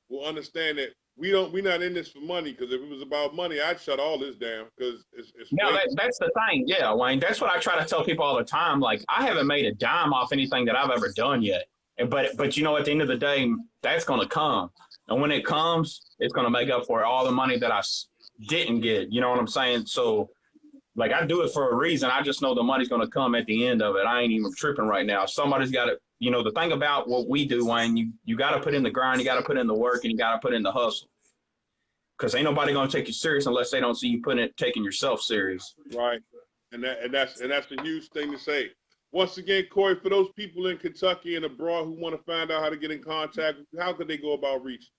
will understand that we're not in this for money. Because if it was about money, I'd shut all this down. Because it's that's the thing. Yeah, Wayne, that's what I try to tell people all the time. Like, I haven't made a dime off anything that I've ever done yet. But at the end of the day, that's going to come. And when it comes, it's going to make up for all the money that I didn't get. You know what I'm saying? So, like, I do it for a reason. I just know the money's going to come at the end of it. I ain't even tripping right now. Somebody's got to, the thing about what we do, Wayne, you got to put in the grind, you got to put in the work, and you got to put in the hustle. Because ain't nobody going to take you serious unless they don't see you taking yourself serious. Right. And that's a huge thing to say. Once again, Corey, for those people in Kentucky and abroad who want to find out how to get in contact, how could they go about reaching?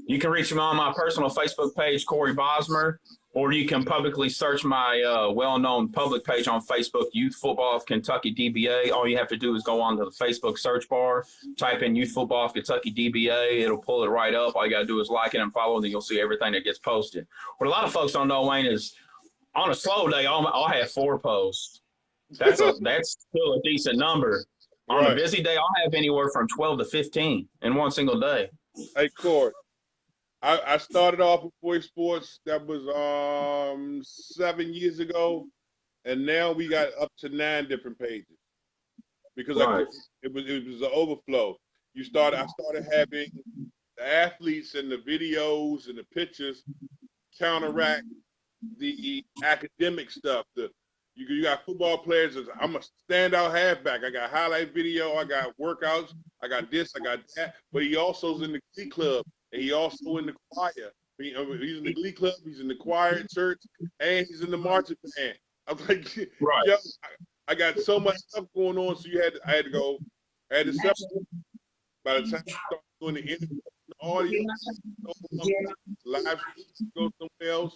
You can reach me on my personal Facebook page, Corey Bosmer, or you can publicly search my well-known public page on Facebook, Youth Football of Kentucky DBA. All you have to do is go onto the Facebook search bar, type in Youth Football of Kentucky DBA. It'll pull it right up. All you got to do is like it and follow, and then you'll see everything that gets posted. What a lot of folks don't know, Wayne, is on a slow day, I'll have 4 posts. That's still a decent number. On a busy day, I'll have anywhere from 12 to 15 in one single day. Hey, Corey. I started off with Voice Sports. That was 7 years ago, and now we got up to 9 different pages because it was an overflow. I started having the athletes and the videos and the pictures counteract the academic stuff. You got football players. I'm a standout halfback. I got highlight video. I got workouts. I got this. I got that. But he also's in the Glee Club. And he also in the choir. He's in the Glee Club. He's in the choir at church, and he's in the marching band. I was like, yo, I got so much stuff going on. So I had to separate. By the time I started doing the interview, the audience, live go somewhere else.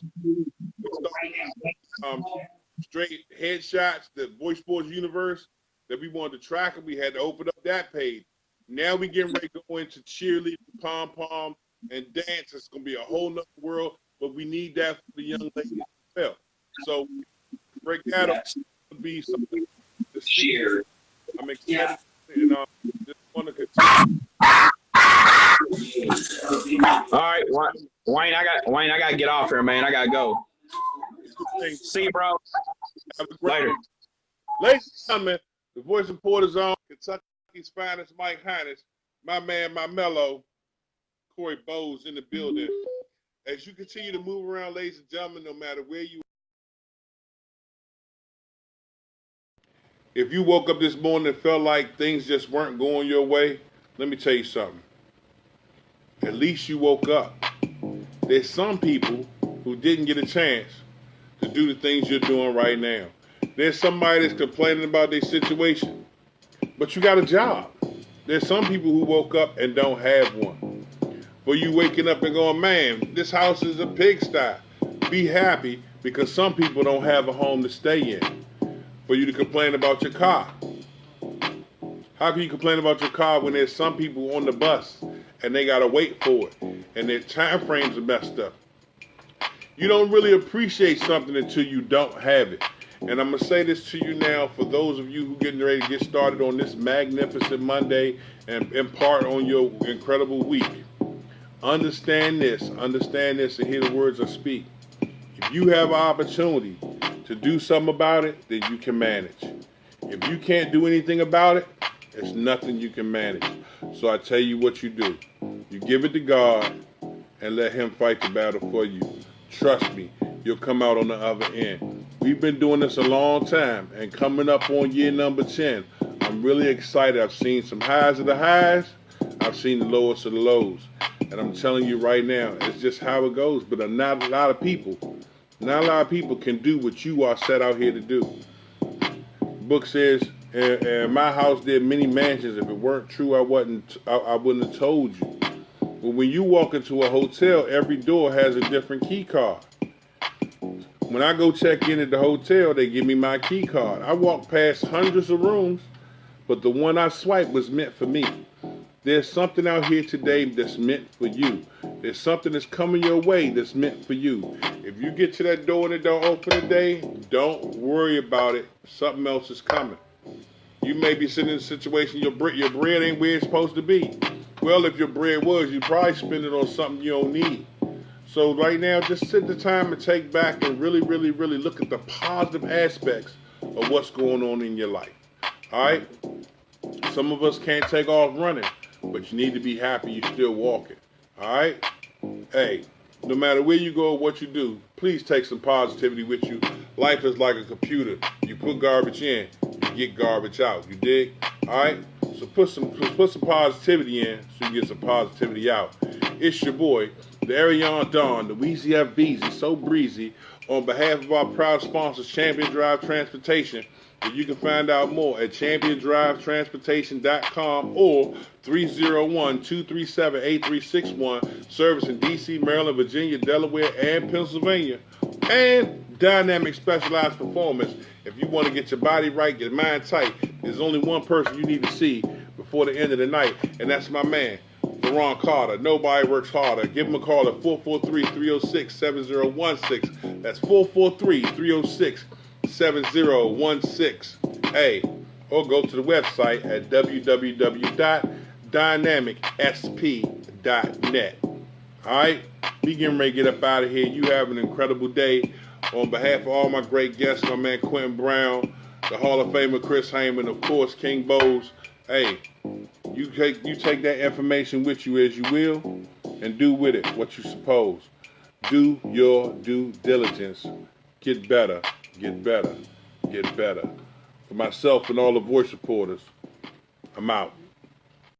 Straight headshots, the Voice Sports universe that we wanted to track, and we had to open up that page. Now we getting ready to go into cheerleading, pom-pom, and dance. It's going to be a whole nother world, but we need that for the young ladies as well. So break that up to be something to share. I'm excited and just want to continue. All right, Wayne, I got to get off here, man. I got to go. See you, bro. Later. Ladies and gentlemen, the Voice Reporters on Kentucky's finest, Mike Hines, my man, my mellow, Corey Bowes in the building. As you continue to move around, ladies and gentlemen, no matter where you are. If you woke up this morning and felt like things just weren't going your way, let me tell you something. At least you woke up. there's some people who didn't get a chance to do the things you're doing right now. There's somebody that's complaining about their situation, but you got a job. There's some people who woke up and don't have one. For you waking up and going, man, this house is a pigsty. Be happy because some people don't have a home to stay in. For you to complain about your car. How can you complain about your car when there's some people on the bus and they got to wait for it and their time frames are messed up? You don't really appreciate something until you don't have it. And I'm going to say this to you now for those of you who getting ready to get started on this magnificent Monday and impart on your incredible week. Understand this, and hear the words I speak. If you have an opportunity to do something about it, then you can manage. If you can't do anything about it, there's nothing you can manage. So I tell you what you do. You give it to God and let him fight the battle for you. Trust me, you'll come out on the other end. We've been doing this a long time, and coming up on year number 10, I'm really excited. I've seen some highs of the highs. I've seen the lowest of the lows. And I'm telling you right now, it's just how it goes. But not a lot of people can do what you are set out here to do. Book says, and my house did many mansions. If it weren't true, I wouldn't have told you. But when you walk into a hotel, every door has a different key card. When I go check in at the hotel, they give me my key card. I walk past hundreds of rooms, but the one I swiped was meant for me. There's something out here today that's meant for you. There's something that's coming your way that's meant for you. If you get to that door and it don't open today, don't worry about it. Something else is coming. You may be sitting in a situation your bread ain't where it's supposed to be. Well, if your bread was, you'd probably spend it on something you don't need. So right now, just sit the time and take back and really, really, really look at the positive aspects of what's going on in your life. All right? Some of us can't take off running, but you need to be happy you're still walking. All right? Hey, no matter where you go or what you do, please take some positivity with you. Life is like a computer. You put garbage in, you get garbage out. You dig? All right? So put some positivity in so you get some positivity out. It's your boy, the Arion Dawn, the Weezy F. Beezy, so breezy. On behalf of our proud sponsors, Champion Drive Transportation, and you can find out more at championdrivetransportation.com or 301-237-8361, service in D.C., Maryland, Virginia, Delaware, and Pennsylvania. And Dynamic Specialized Performance. If you want to get your body right, your mind tight, there's only one person you need to see before the end of the night, and that's my man, Deron Carter. Nobody works harder. Give him a call at 443-306-7016. That's 443-306-7016. Hey, or go to the website at www.dynamicsp.net. All right? We getting ready to get up out of here. You have an incredible day. On behalf of all my great guests, my man Quentin Brown, the Hall of Famer Chris Heyman, of course, King Bowes. Hey, you take that information with you as you will, and do with it what you suppose. Do your due diligence. Get better, get better, get better. For myself and all the voice reporters, I'm out.